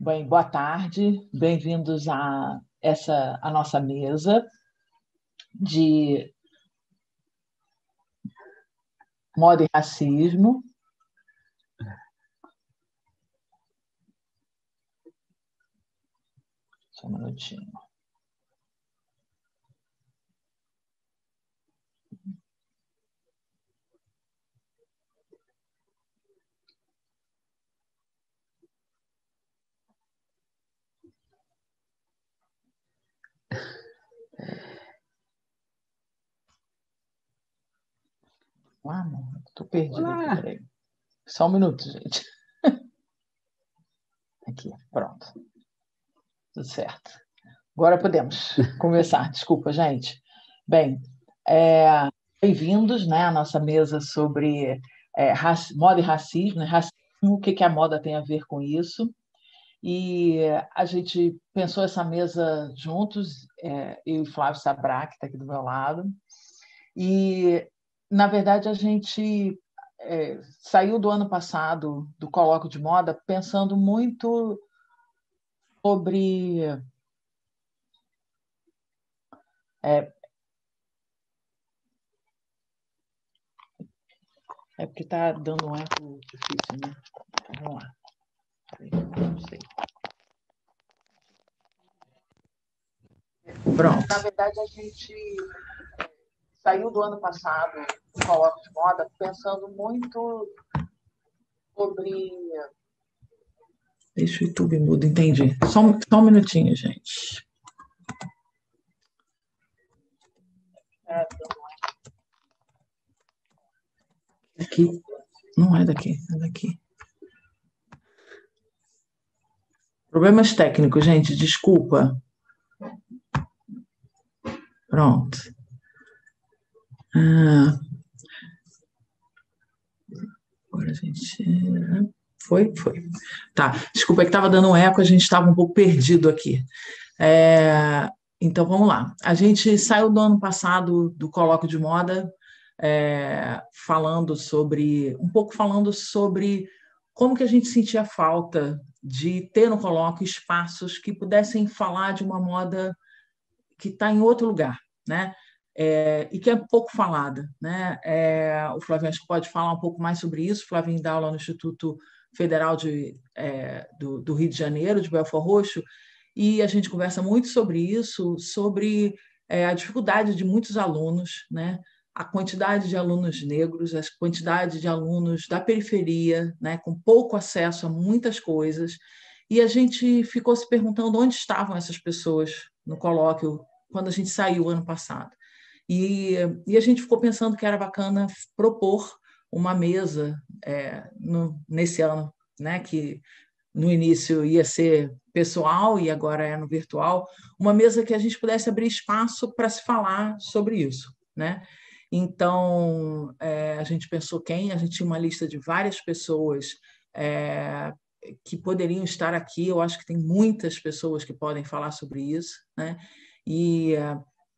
Bem, boa tarde, bem-vindos a nossa mesa de moda e racismo. Só um minutinho. Ah, não, estou perdido aqui, peraí. Só um minuto, gente. Aqui, pronto. Tudo certo. Agora podemos começar. Desculpa, gente. Bem, bem-vindos, né, à nossa mesa sobre moda e racismo, né? Racismo, o que a moda tem a ver com isso. E a gente pensou essa mesa juntos, eu e Flávio Sabra, que está aqui do meu lado. E, na verdade, a gente saiu do ano passado do Colóquio de Moda pensando muito sobre porque está dando um eco difícil, né? Vamos lá. Não sei. Pronto. Na verdade, a gente saiu do ano passado do Colóquio de Moda pensando muito sobre... Deixa o YouTube mudo, entendi. Só um minutinho, gente. Aqui. Não é daqui, é daqui. Problemas técnicos, gente, desculpa. Pronto. Agora a gente... Foi? Foi. Tá, desculpa, é que estava dando um eco, a gente estava um pouco perdido aqui. Então, vamos lá. A gente saiu do ano passado do Colóquio de Moda falando sobre como que a gente sentia falta de ter no colóquio espaços que pudessem falar de uma moda que está em outro lugar, né? E que é pouco falada, né? O Flavinho acho que pode falar um pouco mais sobre isso. O Flavinho dá aula no Instituto Federal do Rio de Janeiro, de Belford Roxo, e a gente conversa muito sobre isso, sobre a dificuldade de muitos alunos, né? A quantidade de alunos negros, a quantidade de alunos da periferia, né? Com pouco acesso a muitas coisas, e a gente ficou se perguntando onde estavam essas pessoas no colóquio quando a gente saiu ano passado. E a gente ficou pensando que era bacana propor uma mesa nesse ano, né, que no início ia ser pessoal e agora é no virtual, uma mesa que a gente pudesse abrir espaço para se falar sobre isso, né? Então, a gente pensou a gente tinha uma lista de várias pessoas que poderiam estar aqui. Eu acho que tem muitas pessoas que podem falar sobre isso, né? E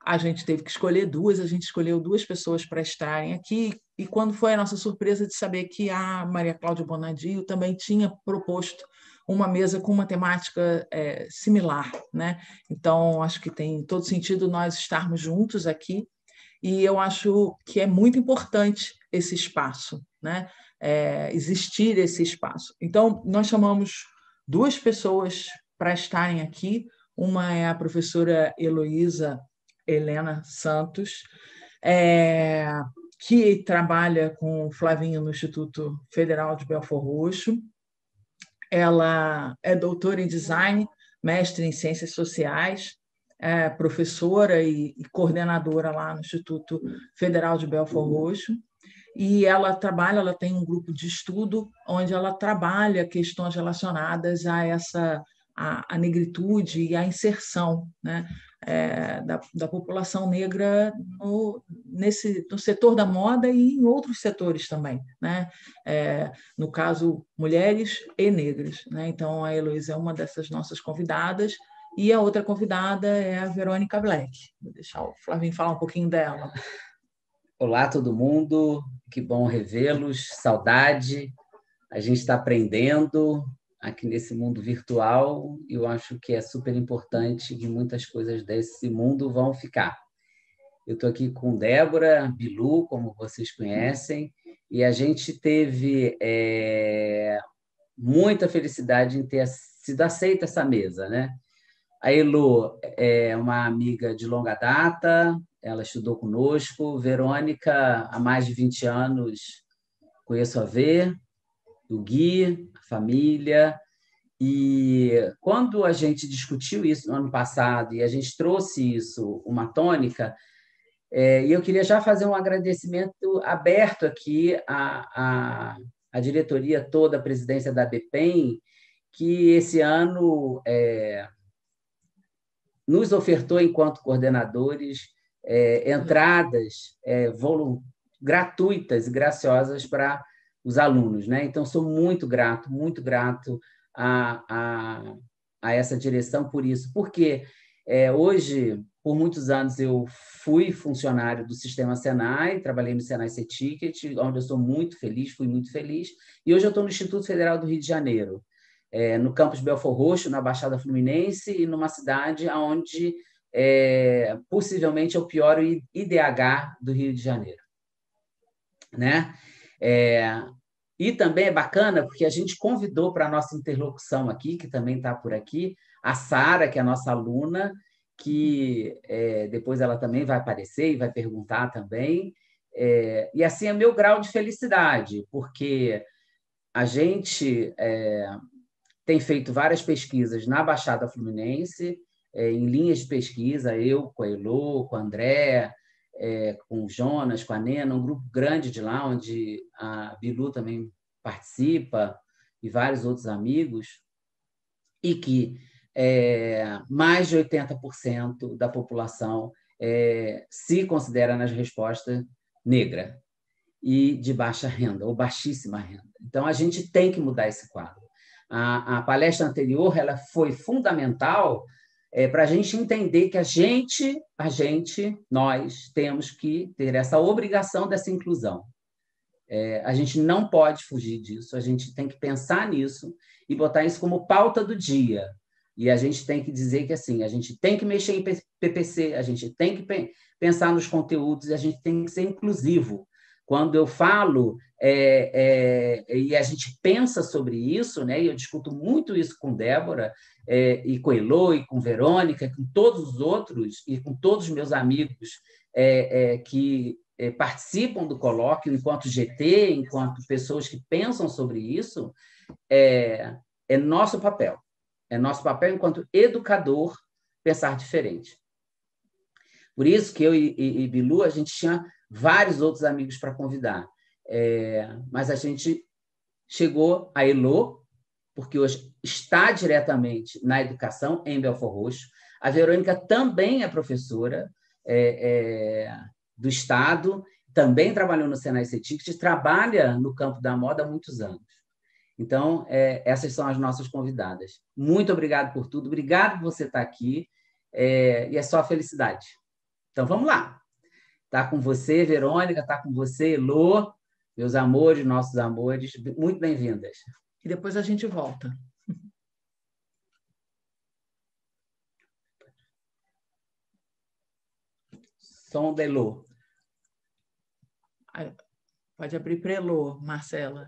a gente teve que escolher duas, a gente escolheu duas pessoas para estarem aqui, e quando foi a nossa surpresa de saber que a Maria Cláudia Bonadio também tinha proposto uma mesa com uma temática similar, né? Então, acho que tem todo sentido nós estarmos juntos aqui, e eu acho que é muito importante esse espaço, né? Existir esse espaço. Então, nós chamamos duas pessoas para estarem aqui. Uma é a professora Heloísa Helena Santos, que trabalha com o Flavinho no Instituto Federal de Belford Roxo. Ela é doutora em design, mestre em ciências sociais, professora e coordenadora lá no Instituto Federal de Belford Roxo. E ela tem um grupo de estudo onde ela trabalha questões relacionadas a a negritude e a inserção, né? da população negra no setor da moda e em outros setores também, né? No caso, mulheres e negras, né? Então, a Heloísa é uma dessas nossas convidadas, e a outra convidada é a Verônica Black. Vou deixar o Flavinho falar um pouquinho dela. Olá, todo mundo. Que bom revê-los. Saudade. A gente está aprendendo aqui nesse mundo virtual e eu acho que é super importante que muitas coisas desse mundo vão ficar. Eu estou aqui com Débora Bilu, como vocês conhecem, e a gente teve muita felicidade em ter sido aceita essa mesa, né? A Elo é uma amiga de longa data, ela estudou conosco. Verônica, há mais de 20 anos, conheço a Vê, o Gui, a família. E quando a gente discutiu isso no ano passado e a gente trouxe isso, uma tônica, e eu queria já fazer um agradecimento aberto aqui à diretoria toda, a presidência da ABPEM, que esse ano nos ofertou, enquanto coordenadores, entradas gratuitas e graciosas para os alunos, né? Então, sou muito grato a essa direção por isso, porque hoje, por muitos anos, eu fui funcionário do Sistema Senai, trabalhei no Senai C-Ticket, onde eu sou muito feliz, fui muito feliz, e hoje eu estou no Instituto Federal do Rio de Janeiro, no campus Belfor Roxo, na Baixada Fluminense, e numa cidade onde possivelmente é o pior IDH do Rio de Janeiro, né? E também é bacana porque a gente convidou para a nossa interlocução aqui, que também está por aqui, a Sara, que é a nossa aluna, que depois ela também vai aparecer e vai perguntar também. E assim é meu grau de felicidade, porque a gente tem feito várias pesquisas na Baixada Fluminense, em linhas de pesquisa, eu com a Elo, com a André, com o Jonas, com a Nena, um grupo grande de lá, onde a Bilu também participa, e vários outros amigos, e que mais de 80% da população se considera nas respostas negra e de baixa renda, ou baixíssima renda. Então, a gente tem que mudar esse quadro. A palestra anterior ela foi fundamental para a gente entender que nós temos que ter essa obrigação dessa inclusão. A gente não pode fugir disso, a gente tem que pensar nisso e botar isso como pauta do dia. E a gente tem que dizer que assim, a gente tem que mexer em PPC, a gente tem que pensar nos conteúdos, a gente tem que ser inclusivo. Quando eu falo e a gente pensa sobre isso, né, e eu discuto muito isso com Débora, e com Elo, e com Verônica, e com todos os outros, e com todos os meus amigos que participam do colóquio enquanto GT, enquanto pessoas que pensam sobre isso, é nosso papel. É nosso papel enquanto educador pensar diferente. Por isso que eu e Bilu, a gente tinha vários outros amigos para convidar. Mas a gente chegou a Elo, porque hoje está diretamente na educação em Belfor Roxo. A Verônica também é professora do Estado, também trabalhou no Senai C-Ticket, trabalha no campo da moda há muitos anos. Então, essas são as nossas convidadas. Muito obrigado por tudo, obrigado por você estar aqui, e é só felicidade. Então, vamos lá. Está com você, Verônica, está com você, Elô, meus amores, nossos amores, muito bem-vindas. E depois a gente volta. Som da Elô. Pode abrir para Elô, Marcela.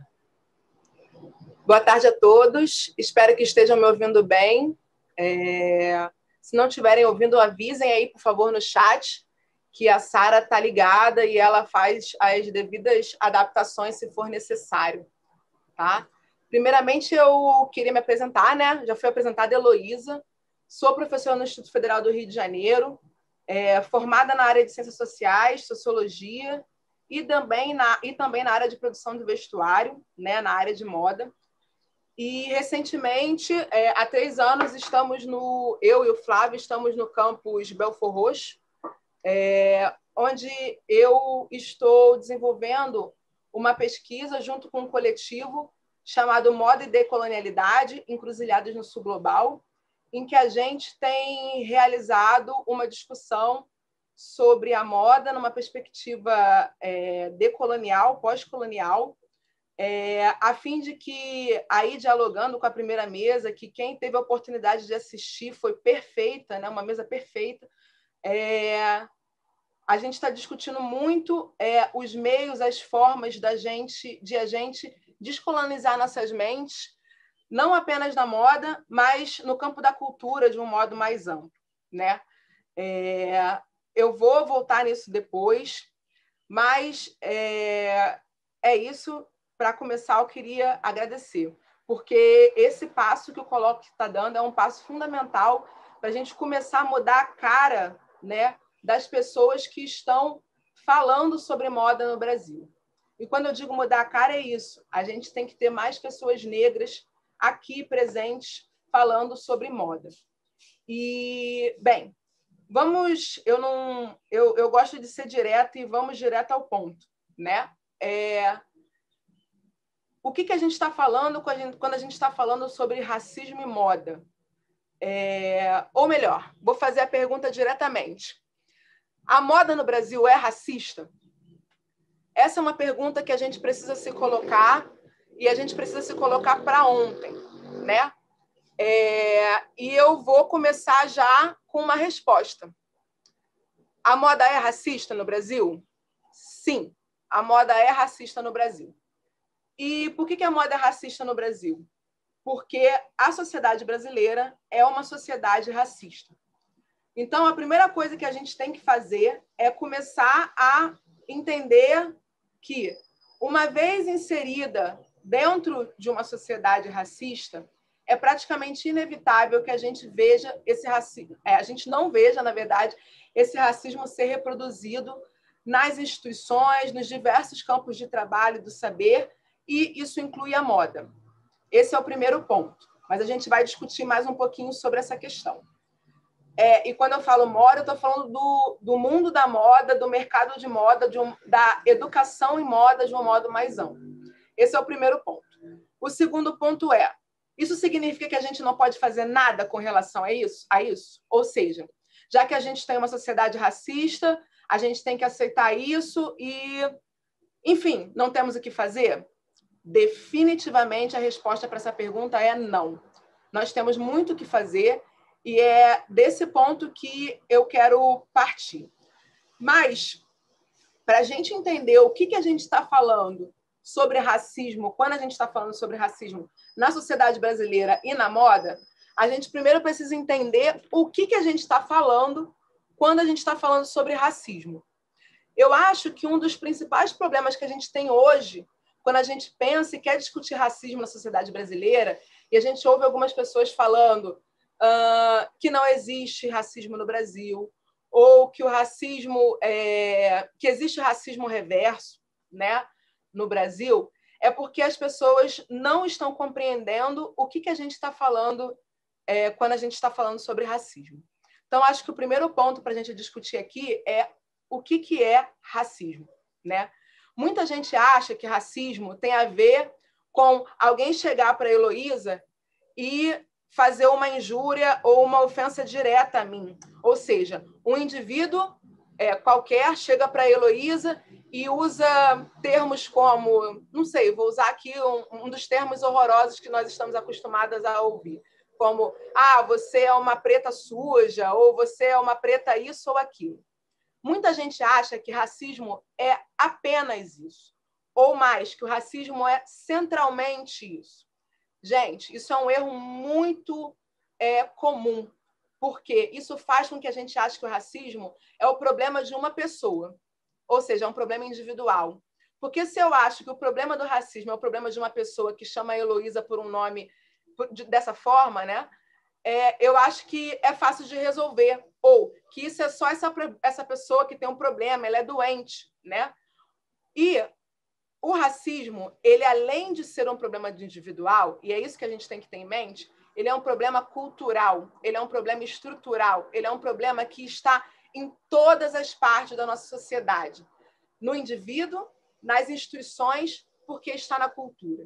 Boa tarde a todos, espero que estejam me ouvindo bem. Se não estiverem ouvindo, avisem aí, por favor, no chat, que a Sara está ligada e ela faz as devidas adaptações se for necessário. Tá? Primeiramente, eu queria me apresentar, né? Já fui apresentada Heloísa, sou professora no Instituto Federal do Rio de Janeiro, formada na área de Ciências Sociais, Sociologia, e também na área de produção de vestuário, né? Na área de moda. E, recentemente, há 3 anos, eu e o Flávio estamos no campus Belford Roxo, onde eu estou desenvolvendo uma pesquisa junto com um coletivo chamado Moda e Decolonialidade, Encruzilhadas no Sul Global, em que a gente tem realizado uma discussão sobre a moda numa perspectiva decolonial, pós-colonial, a fim de que, aí dialogando com a primeira mesa, que quem teve a oportunidade de assistir foi perfeita, né? Uma mesa perfeita, a gente está discutindo muito os meios, as formas de a gente descolonizar nossas mentes, não apenas na moda, mas no campo da cultura de um modo mais amplo, né? Eu vou voltar nisso depois, mas é isso. Para começar, eu queria agradecer, porque esse passo que o Colóquio está dando é um passo fundamental para a gente começar a mudar a cara, né, das pessoas que estão falando sobre moda no Brasil. E quando eu digo mudar a cara, é isso. A gente tem que ter mais pessoas negras aqui presentes falando sobre moda. E, bem, vamos... Eu gosto de ser direta e vamos direto ao ponto, né? O que a gente está falando quando a gente está falando sobre racismo e moda? Ou melhor, vou fazer a pergunta diretamente. A moda no Brasil é racista? Essa é uma pergunta que a gente precisa se colocar, e a gente precisa se colocar para ontem, né? E eu vou começar já com uma resposta. A moda é racista no Brasil? Sim, a moda é racista no Brasil. E por que a moda é racista no Brasil? Porque a sociedade brasileira é uma sociedade racista. Então, a primeira coisa que a gente tem que fazer é começar a entender que, uma vez inserida dentro de uma sociedade racista, é praticamente inevitável que a gente veja esse racismo, a gente não veja, na verdade, esse racismo ser reproduzido nas instituições, nos diversos campos de trabalho do saber, e isso inclui a moda. Esse é o primeiro ponto, mas a gente vai discutir mais um pouquinho sobre essa questão. E quando eu falo moda, eu estou falando do mundo da moda, do mercado de moda, da educação em moda de um modo mais amplo. Esse é o primeiro ponto. O segundo ponto isso significa que a gente não pode fazer nada com relação a isso? Ou seja, já que a gente tem uma sociedade racista, a gente tem que aceitar isso e, enfim, não temos o que fazer? Definitivamente, a resposta para essa pergunta é não. Nós temos muito o que fazer e é desse ponto que eu quero partir. Mas, para a gente entender o que a gente está falando sobre racismo, quando a gente está falando sobre racismo na sociedade brasileira e na moda, a gente primeiro precisa entender o que a gente está falando quando a gente está falando sobre racismo. Eu acho que um dos principais problemas que a gente tem hoje, quando a gente pensa e quer discutir racismo na sociedade brasileira, e a gente ouve algumas pessoas falando que não existe racismo no Brasil, ou que o racismo que existe racismo reverso, né, no Brasil, é porque as pessoas não estão compreendendo o que a gente está falando quando a gente está falando sobre racismo. Então, acho que o primeiro ponto para a gente discutir aqui é o que é racismo, né? Muita gente acha que racismo tem a ver com alguém chegar para a Heloísa e fazer uma injúria ou uma ofensa direta a mim. Ou seja, um indivíduo qualquer chega para a Heloísa e usa termos como, não sei, vou usar aqui um dos termos horrorosos que nós estamos acostumadas a ouvir, como, você é uma preta suja, ou você é uma preta isso ou aquilo. Muita gente acha que racismo é apenas isso, ou mais, que o racismo é centralmente isso. Gente, isso é um erro muito comum, porque isso faz com que a gente ache que o racismo é o problema de uma pessoa, ou seja, é um problema individual. Porque se eu acho que o problema do racismo é o problema de uma pessoa que chama a Heloísa por um nome dessa forma, né? Eu acho que é fácil de resolver, ou que isso é só essa pessoa que tem um problema, ela é doente, né? E o racismo, ele além de ser um problema individual, e é isso que a gente tem que ter em mente, ele é um problema cultural, ele é um problema estrutural, ele é um problema que está em todas as partes da nossa sociedade, no indivíduo, nas instituições, porque está na cultura.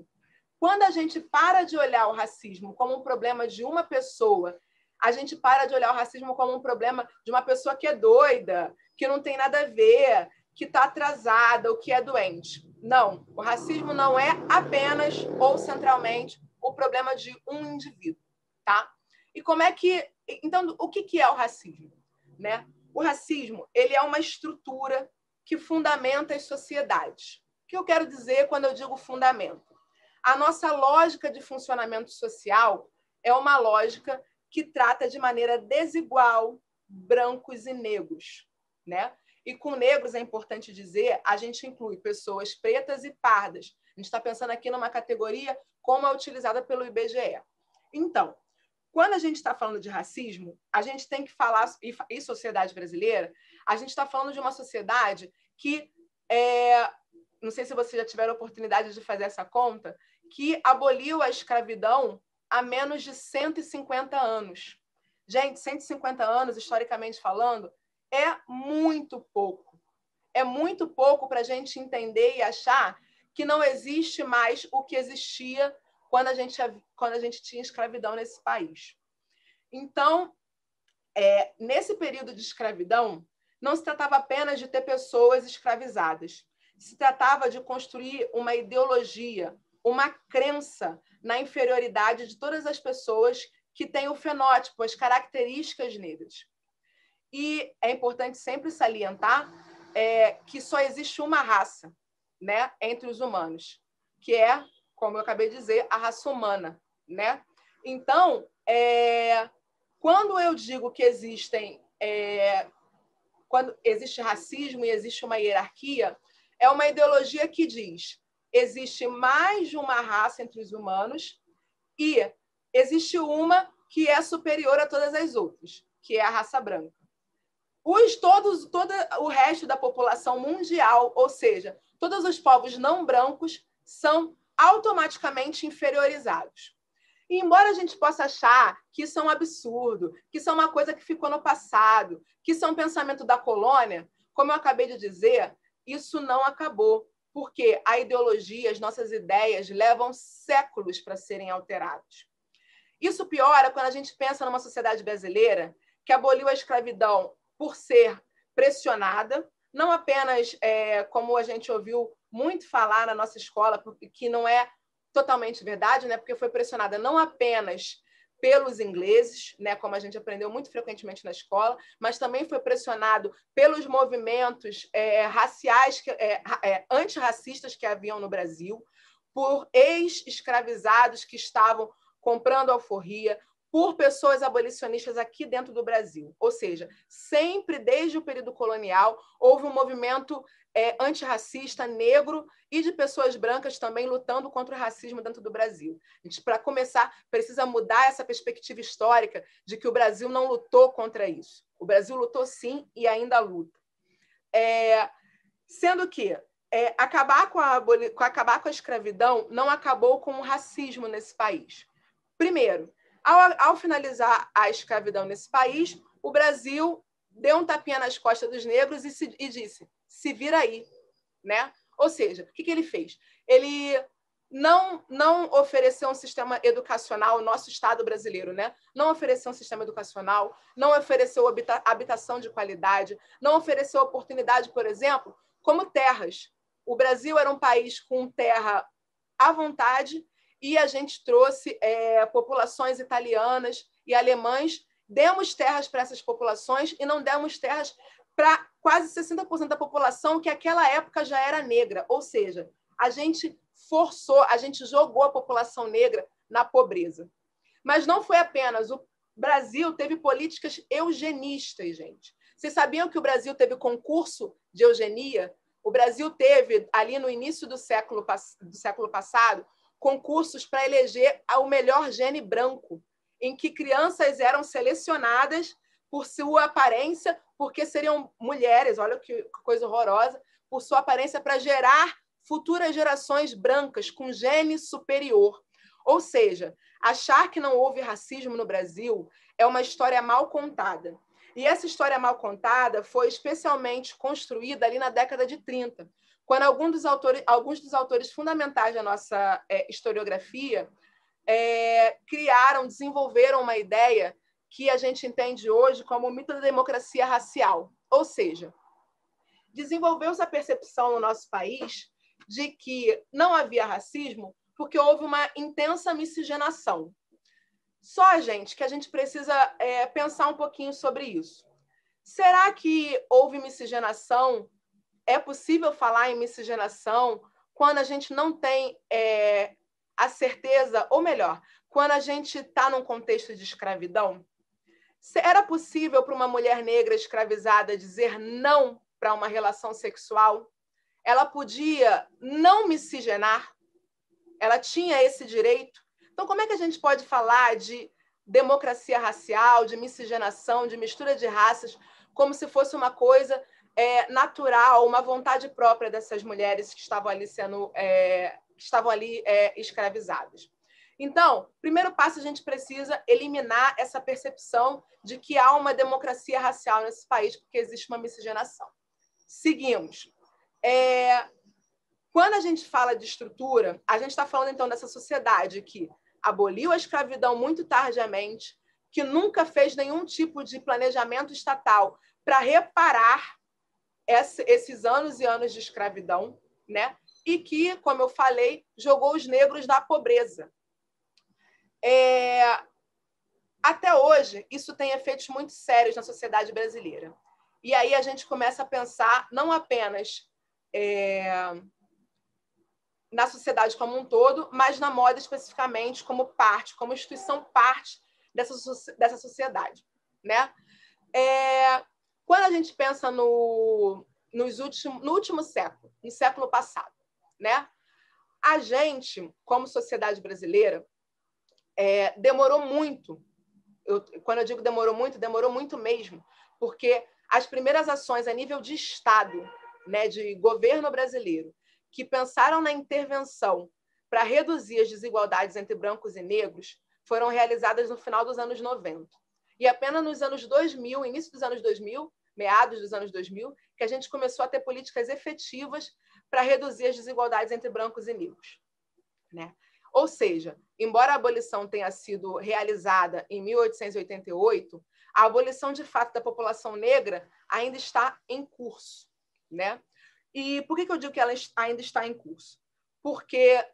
Quando a gente para de olhar o racismo como um problema de uma pessoa, a gente para de olhar o racismo como um problema de uma pessoa que é doida, que não tem nada a ver, que está atrasada ou que é doente. Não, o racismo não é apenas ou centralmente o problema de um indivíduo, tá? E como é que... Então, o que é o racismo? Né? O racismo, ele é uma estrutura que fundamenta as sociedades. O que eu quero dizer quando eu digo fundamento? A nossa lógica de funcionamento social é uma lógica que trata de maneira desigual brancos e negros, né? E com negros, é importante dizer, a gente inclui pessoas pretas e pardas. A gente está pensando aqui numa categoria como é utilizada pelo IBGE. Então, quando a gente está falando de racismo, a gente tem que falar, e sociedade brasileira, a gente está falando de uma sociedade que, não sei se vocês já tiveram a oportunidade de fazer essa conta, que aboliu a escravidão há menos de 150 anos. Gente, 150 anos, historicamente falando, é muito pouco. É muito pouco para a gente entender e achar que não existe mais o que existia quando a gente tinha escravidão nesse país. Então, nesse período de escravidão, não se tratava apenas de ter pessoas escravizadas. Se tratava de construir uma ideologia, uma crença na inferioridade de todas as pessoas que têm o fenótipo, as características negras. E é importante sempre salientar que só existe uma raça, né, entre os humanos, que é, como eu acabei de dizer, a raça humana, né? Então, quando eu digo que quando existe racismo e existe uma hierarquia, é uma ideologia que diz: existe mais de uma raça entre os humanos e existe uma que é superior a todas as outras, que é a raça branca. Todo o resto da população mundial, ou seja, todos os povos não brancos, são automaticamente inferiorizados. E embora a gente possa achar que isso é um absurdo, que isso é uma coisa que ficou no passado, que isso é um pensamento da colônia, como eu acabei de dizer, isso não acabou, porque a ideologia, as nossas ideias levam séculos para serem alteradas. Isso piora quando a gente pensa numa sociedade brasileira que aboliu a escravidão por ser pressionada, não apenas como a gente ouviu muito falar na nossa escola, que não é totalmente verdade, né? Porque foi pressionada não apenas pelos ingleses, né? Como a gente aprendeu muito frequentemente na escola, mas também foi pressionado pelos movimentos raciais, antirracistas que haviam no Brasil, por ex-escravizados que estavam comprando alforria, por pessoas abolicionistas aqui dentro do Brasil. Ou seja, sempre desde o período colonial houve um movimento antirracista, negro e de pessoas brancas também lutando contra o racismo dentro do Brasil. A gente, para começar, precisa mudar essa perspectiva histórica de que o Brasil não lutou contra isso. O Brasil lutou sim e ainda luta. Sendo que acabar com a escravidão não acabou com o racismo nesse país. Primeiro, ao finalizar a escravidão nesse país, o Brasil deu um tapinha nas costas dos negros e disse: se vira aí, né? Ou seja, o que ele fez? Ele não ofereceu um sistema educacional, nosso Estado brasileiro, né? Não ofereceu um sistema educacional, não ofereceu habitação de qualidade, não ofereceu oportunidade, por exemplo, como terras. O Brasil era um país com terra à vontade, e a gente trouxe populações italianas e alemãs, demos terras para essas populações e não demos terras para quase 60% da população que naquela época já era negra. Ou seja, a gente jogou a população negra na pobreza. Mas não foi apenas. O Brasil teve políticas eugenistas, gente. Vocês sabiam que o Brasil teve concurso de eugenia? O Brasil teve, ali no início do século passado, concursos para eleger o melhor gene branco, em que crianças eram selecionadas por sua aparência, porque seriam mulheres, olha que coisa horrorosa, por sua aparência, para gerar futuras gerações brancas com gene superior. Ou seja, achar que não houve racismo no Brasil é uma história mal contada. E essa história mal contada foi especialmente construída ali na década de 30, quando alguns dos autores fundamentais da nossa historiografia desenvolveram uma ideia que a gente entende hoje como o mito da democracia racial. Ou seja, desenvolveu-se a percepção no nosso país de que não havia racismo porque houve uma intensa miscigenação. Só, gente, que a gente precisa pensar um pouquinho sobre isso. Será que houve miscigenação? É possível falar em miscigenação quando a gente não tem a certeza, ou melhor, quando a gente está num contexto de escravidão? Era possível para uma mulher negra escravizada dizer não para uma relação sexual? Ela podia não miscigenar? Ela tinha esse direito? Então, como é que a gente pode falar de democracia racial, de miscigenação, de mistura de raças, como se fosse uma coisa natural, uma vontade própria dessas mulheres que estavam ali escravizadas? Então, primeiro passo, a gente precisa eliminar essa percepção de que há uma democracia racial nesse país, porque existe uma miscigenação. Seguimos. Quando a gente fala de estrutura, a gente está falando, então, dessa sociedade que aboliu a escravidão muito tardiamente, que nunca fez nenhum tipo de planejamento estatal para reparar esses anos e anos de escravidão, né? E que, como eu falei, jogou os negros na pobreza. Até hoje, isso tem efeitos muito sérios na sociedade brasileira. E aí a gente começa a pensar não apenas na sociedade como um todo, mas na moda especificamente como instituição parte dessa sociedade, né? Quando a gente pensa no último século, no século passado, né? A gente, como sociedade brasileira, demorou muito. Quando eu digo demorou muito mesmo, porque as primeiras ações a nível de Estado, né, de governo brasileiro, que pensaram na intervenção para reduzir as desigualdades entre brancos e negros, foram realizadas no final dos anos 90. E apenas nos anos 2000, início dos anos 2000, meados dos anos 2000, que a gente começou a ter políticas efetivas para reduzir as desigualdades entre brancos e negros, né? Ou seja, embora a abolição tenha sido realizada em 1888, a abolição de fato da população negra ainda está em curso, né? E por que eu digo que ela ainda está em curso? Porque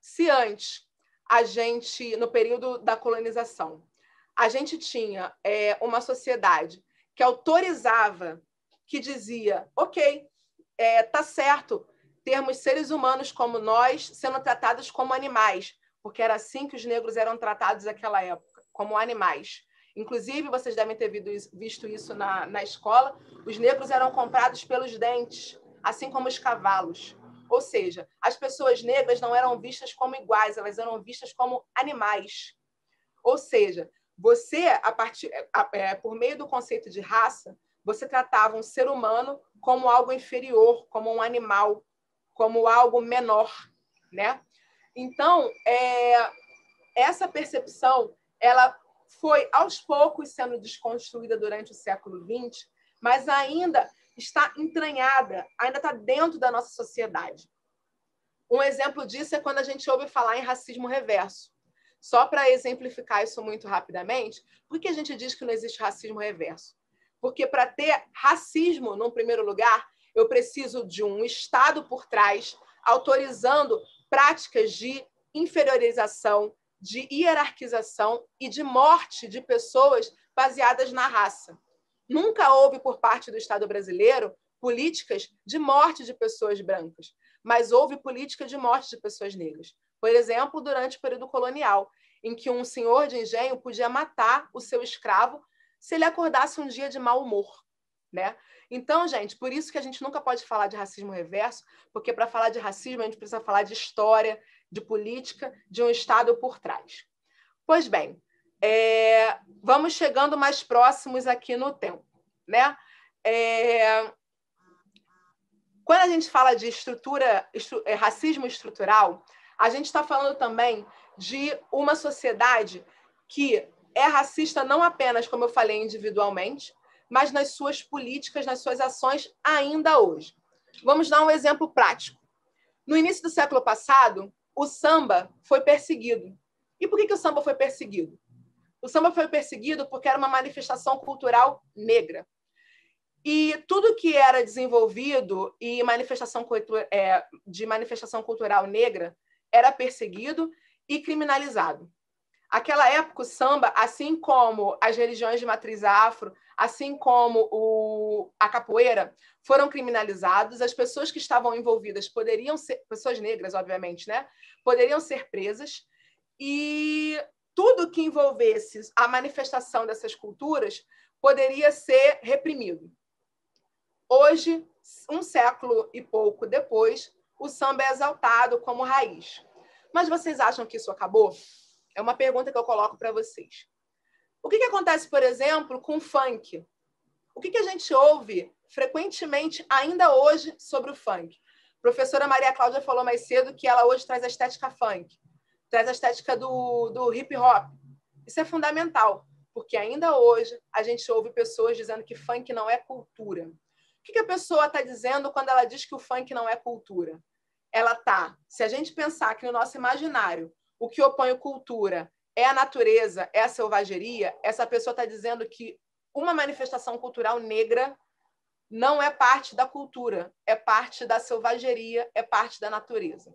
se antes a gente, no período da colonização, a gente tinha uma sociedade que autorizava, que dizia, ok, tá certo termos seres humanos como nós sendo tratados como animais, porque era assim que os negros eram tratados naquela época, como animais. Inclusive, vocês devem ter visto isso na escola, os negros eram comprados pelos dentes, assim como os cavalos. Ou seja, as pessoas negras não eram vistas como iguais, elas eram vistas como animais. Ou seja, você, por meio do conceito de raça, você tratava um ser humano como algo inferior, como um animal, como algo menor, né? Então, essa percepção, ela foi aos poucos sendo desconstruída durante o século XX, mas ainda está entranhada, ainda está dentro da nossa sociedade. Um exemplo disso é quando a gente ouve falar em racismo reverso. Só para exemplificar isso muito rapidamente, por que a gente diz que não existe racismo reverso? Porque para ter racismo, num primeiro lugar, eu preciso de um Estado por trás, autorizando práticas de inferiorização, de hierarquização e de morte de pessoas baseadas na raça. Nunca houve, por parte do Estado brasileiro, políticas de morte de pessoas brancas, mas houve política de morte de pessoas negras. Por exemplo, durante o período colonial, em que um senhor de engenho podia matar o seu escravo se ele acordasse um dia de mau humor, né? Então, gente, por isso que a gente nunca pode falar de racismo reverso, porque para falar de racismo a gente precisa falar de história, de política, de um Estado por trás. Pois bem, vamos chegando mais próximos aqui no tempo, né? Quando a gente fala de racismo estrutural, a gente está falando também de uma sociedade que é racista não apenas, como eu falei, individualmente, mas nas suas políticas, nas suas ações ainda hoje. Vamos dar um exemplo prático. No início do século passado, o samba foi perseguido. E por que o samba foi perseguido? O samba foi perseguido porque era uma manifestação cultural negra. E tudo que era desenvolvido e de manifestação cultural negra era perseguido e criminalizado. Aquela época, o samba, assim como as religiões de matriz afro, assim como a capoeira, foram criminalizados. As pessoas que estavam envolvidas poderiam ser, pessoas negras, obviamente, né? Poderiam ser presas. E tudo que envolvesse a manifestação dessas culturas poderia ser reprimido. Hoje, um século e pouco depois, o samba é exaltado como raiz. Mas vocês acham que isso acabou? É uma pergunta que eu coloco para vocês. O que acontece, por exemplo, com o funk? O que a gente ouve frequentemente ainda hoje sobre o funk? A professora Maria Cláudia falou mais cedo que ela hoje traz a estética funk, traz a estética do hip hop. Isso é fundamental, porque ainda hoje a gente ouve pessoas dizendo que funk não é cultura. O que a pessoa está dizendo quando ela diz que o funk não é cultura? Ela está, se a gente pensar que no nosso imaginário o que opõe cultura é a natureza, é a selvageria, essa pessoa está dizendo que uma manifestação cultural negra não é parte da cultura, é parte da selvageria, é parte da natureza.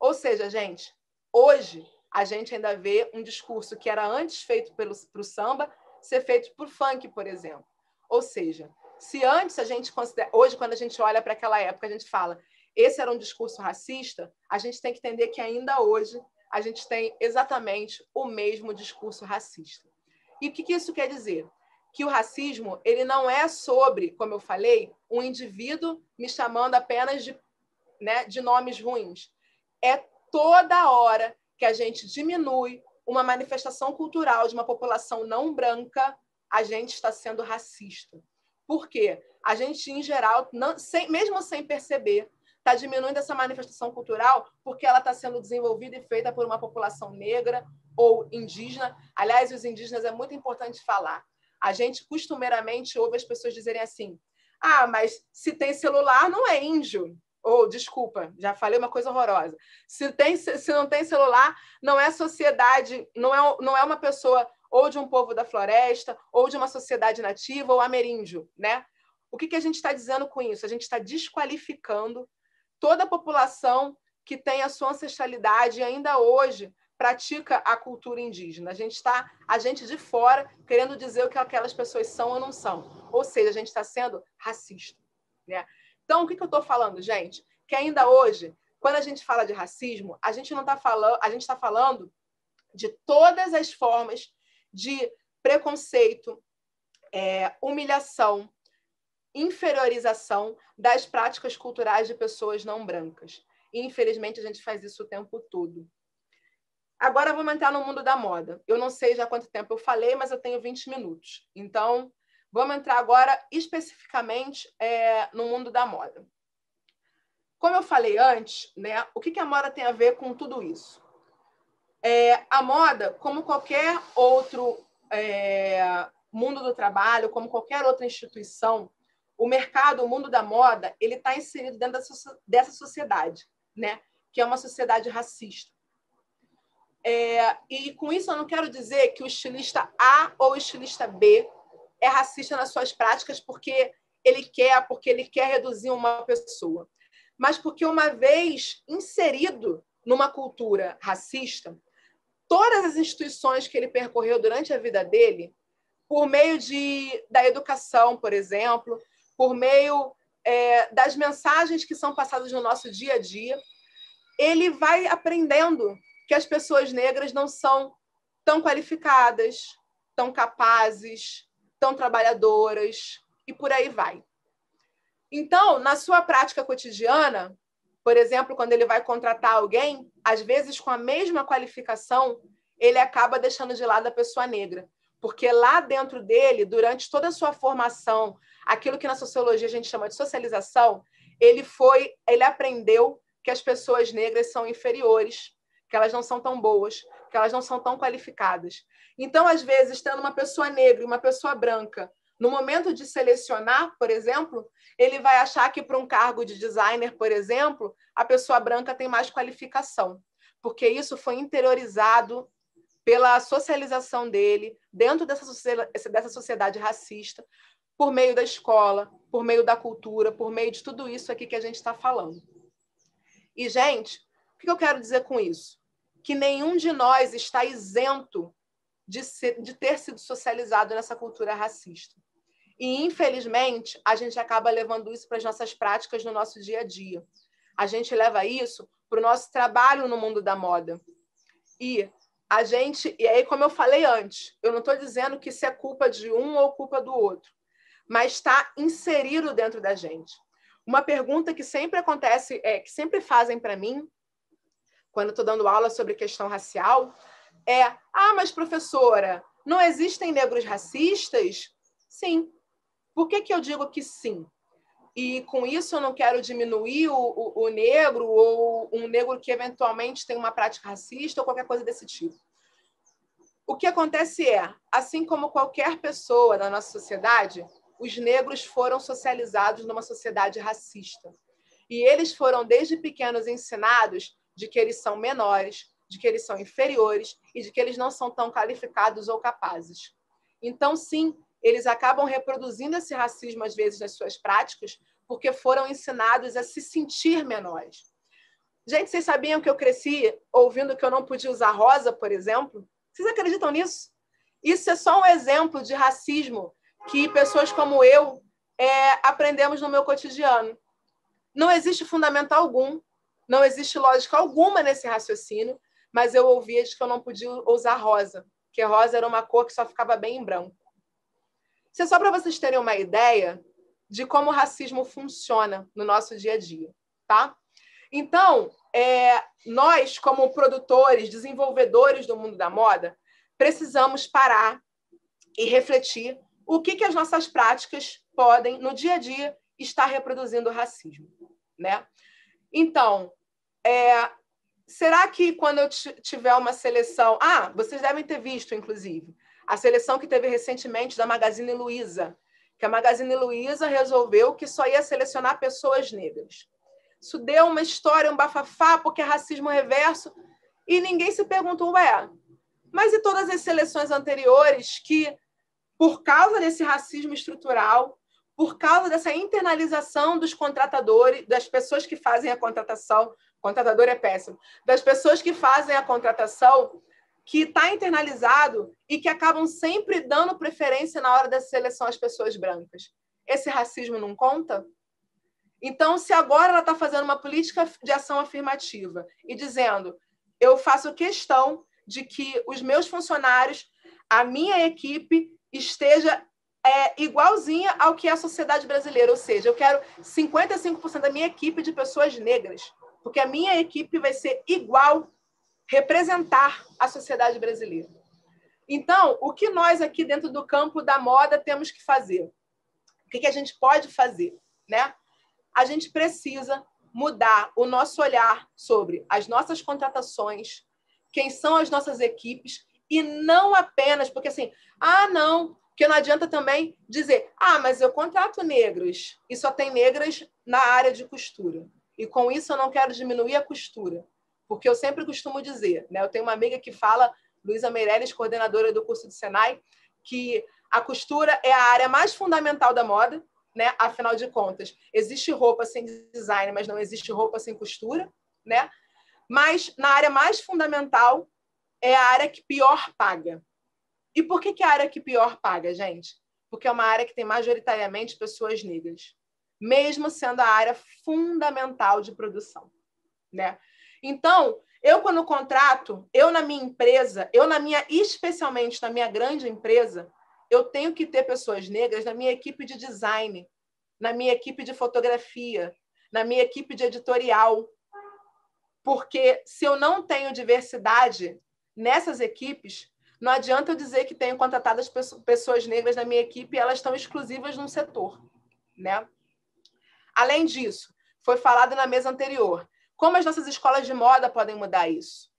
Ou seja, gente, hoje a gente ainda vê um discurso que era antes feito para o samba ser feito por funk, por exemplo. Ou seja, se antes a gente considera... Hoje, quando a gente olha para aquela época, a gente fala esse era um discurso racista, a gente tem que entender que ainda hoje a gente tem exatamente o mesmo discurso racista. E o que isso quer dizer? Que o racismo ele não é sobre, como eu falei, um indivíduo me chamando apenas de nomes ruins. É toda hora que a gente diminui uma manifestação cultural de uma população não branca, a gente está sendo racista. Por quê? A gente, em geral, mesmo sem perceber, está diminuindo essa manifestação cultural porque ela está sendo desenvolvida e feita por uma população negra ou indígena. Aliás, os indígenas é muito importante falar. A gente costumeiramente ouve as pessoas dizerem assim: ah, mas se tem celular não é índio. Ou, desculpa, já falei uma coisa horrorosa. Se não tem celular, não é sociedade, não é uma pessoa ou de um povo da floresta, ou de uma sociedade nativa, ou ameríndio, né? O que a gente está dizendo com isso? A gente está desqualificando toda a população que tem a sua ancestralidade e ainda hoje pratica a cultura indígena. A gente de fora querendo dizer o que aquelas pessoas são ou não são. Ou seja, a gente está sendo racista, né? Então, o que eu estou falando, gente? Que ainda hoje, quando a gente fala de racismo, a gente não está falando, a gente está falando de todas as formas de preconceito, humilhação, inferiorização das práticas culturais de pessoas não brancas. E, infelizmente, a gente faz isso o tempo todo. Agora, vamos entrar no mundo da moda. Eu não sei já quanto tempo eu falei, mas eu tenho 20 minutos. Então, vamos entrar agora especificamente no mundo da moda. Como eu falei antes, né, o que a moda tem a ver com tudo isso? A moda, como qualquer outro mundo do trabalho, como qualquer outra instituição, o mercado, o mundo da moda, ele está inserido dentro dessa sociedade, né? Que é uma sociedade racista. E com isso eu não quero dizer que o estilista A ou o estilista B é racista nas suas práticas porque ele quer reduzir uma pessoa, mas porque uma vez inserido numa cultura racista, todas as instituições que ele percorreu durante a vida dele, por meio da educação, por exemplo, por meio das mensagens que são passadas no nosso dia a dia, ele vai aprendendo que as pessoas negras não são tão qualificadas, tão capazes, tão trabalhadoras, e por aí vai. Então, na sua prática cotidiana, por exemplo, quando ele vai contratar alguém, às vezes com a mesma qualificação, ele acaba deixando de lado a pessoa negra, porque lá dentro dele, durante toda a sua formação, aquilo que na sociologia a gente chama de socialização, ele aprendeu que as pessoas negras são inferiores, que elas não são tão boas, que elas não são tão qualificadas. Então, às vezes, tendo uma pessoa negra e uma pessoa branca, no momento de selecionar, por exemplo, ele vai achar que para um cargo de designer, por exemplo, a pessoa branca tem mais qualificação, porque isso foi interiorizado pela socialização dele dentro dessa sociedade racista, por meio da escola, por meio da cultura, por meio de tudo isso aqui que a gente está falando. E, gente, o que eu quero dizer com isso? Que nenhum de nós está isento de ter sido socializado nessa cultura racista. E, infelizmente, a gente acaba levando isso para as nossas práticas no nosso dia a dia. A gente leva isso para o nosso trabalho no mundo da moda. E aí, como eu falei antes, eu não estou dizendo que isso é culpa de um ou culpa do outro, mas está inserido dentro da gente. Uma pergunta que sempre acontece, que sempre fazem para mim, quando estou dando aula sobre questão racial, mas professora, não existem negros racistas? Sim. Por que eu digo que sim? E com isso eu não quero diminuir o negro ou um negro que eventualmente tem uma prática racista ou qualquer coisa desse tipo. O que acontece assim como qualquer pessoa na nossa sociedade, os negros foram socializados numa sociedade racista. E eles foram, desde pequenos, ensinados de que eles são menores, de que eles são inferiores e de que eles não são tão qualificados ou capazes. Então, sim, eles acabam reproduzindo esse racismo, às vezes, nas suas práticas, porque foram ensinados a se sentir menores. Gente, vocês sabiam que eu cresci ouvindo que eu não podia usar rosa, por exemplo? Vocês acreditam nisso? Isso é só um exemplo de racismo que pessoas como eu aprendemos no meu cotidiano. Não existe fundamento algum, não existe lógica alguma nesse raciocínio, mas eu ouvia de que eu não podia usar rosa, porque rosa era uma cor que só ficava bem em branco. Isso é só para vocês terem uma ideia de como o racismo funciona no nosso dia a dia, tá? Então, nós, como produtores, desenvolvedores do mundo da moda, precisamos parar e refletir o que as nossas práticas podem, no dia a dia, estar reproduzindo o racismo, né? Então, será que quando eu tiver uma seleção... vocês devem ter visto, inclusive, a seleção que teve recentemente da Magazine Luiza, que a Magazine Luiza resolveu que só ia selecionar pessoas negras. Isso deu uma história, um bafafá, porque é racismo reverso, e ninguém se perguntou, mas e todas as seleções anteriores que, por causa desse racismo estrutural, por causa dessa internalização dos contratadores, das pessoas que fazem a contratação, contratador é péssimo, das pessoas que fazem a contratação, que está internalizado e que acabam sempre dando preferência na hora da seleção às pessoas brancas. Esse racismo não conta? Então, se agora ela está fazendo uma política de ação afirmativa e dizendo, eu faço questão de que os meus funcionários, a minha equipe, esteja igualzinha ao que é a sociedade brasileira, ou seja, eu quero 55% da minha equipe de pessoas negras, porque a minha equipe vai ser igual, representar a sociedade brasileira. Então, o que nós aqui dentro do campo da moda temos que fazer? O que a gente pode fazer, né? A gente precisa mudar o nosso olhar sobre as nossas contratações, quem são as nossas equipes, e não apenas, porque assim, não, porque não adianta também dizer, mas eu contrato negros e só tem negras na área de costura. E com isso eu não quero diminuir a costura, porque eu sempre costumo dizer, né? Eu tenho uma amiga que fala, Luísa Meirelles, coordenadora do curso do Senai, que a costura é a área mais fundamental da moda, né? Afinal de contas, existe roupa sem design, mas não existe roupa sem costura, né? Mas na área mais fundamental é a área que pior paga. E por que é a área que pior paga, gente? Porque é uma área que tem majoritariamente pessoas negras, mesmo sendo a área fundamental de produção, né? Então, eu quando contrato, eu na minha empresa, especialmente na minha grande empresa, eu tenho que ter pessoas negras na minha equipe de design, na minha equipe de fotografia, na minha equipe de editorial. Porque se eu não tenho diversidade nessas equipes, Não adianta eu dizer que tenho contratado as pessoas negras na minha equipe e elas estão exclusivas num setor, né? Além disso, foi falado na mesa anterior, como as nossas escolas de moda podem mudar isso?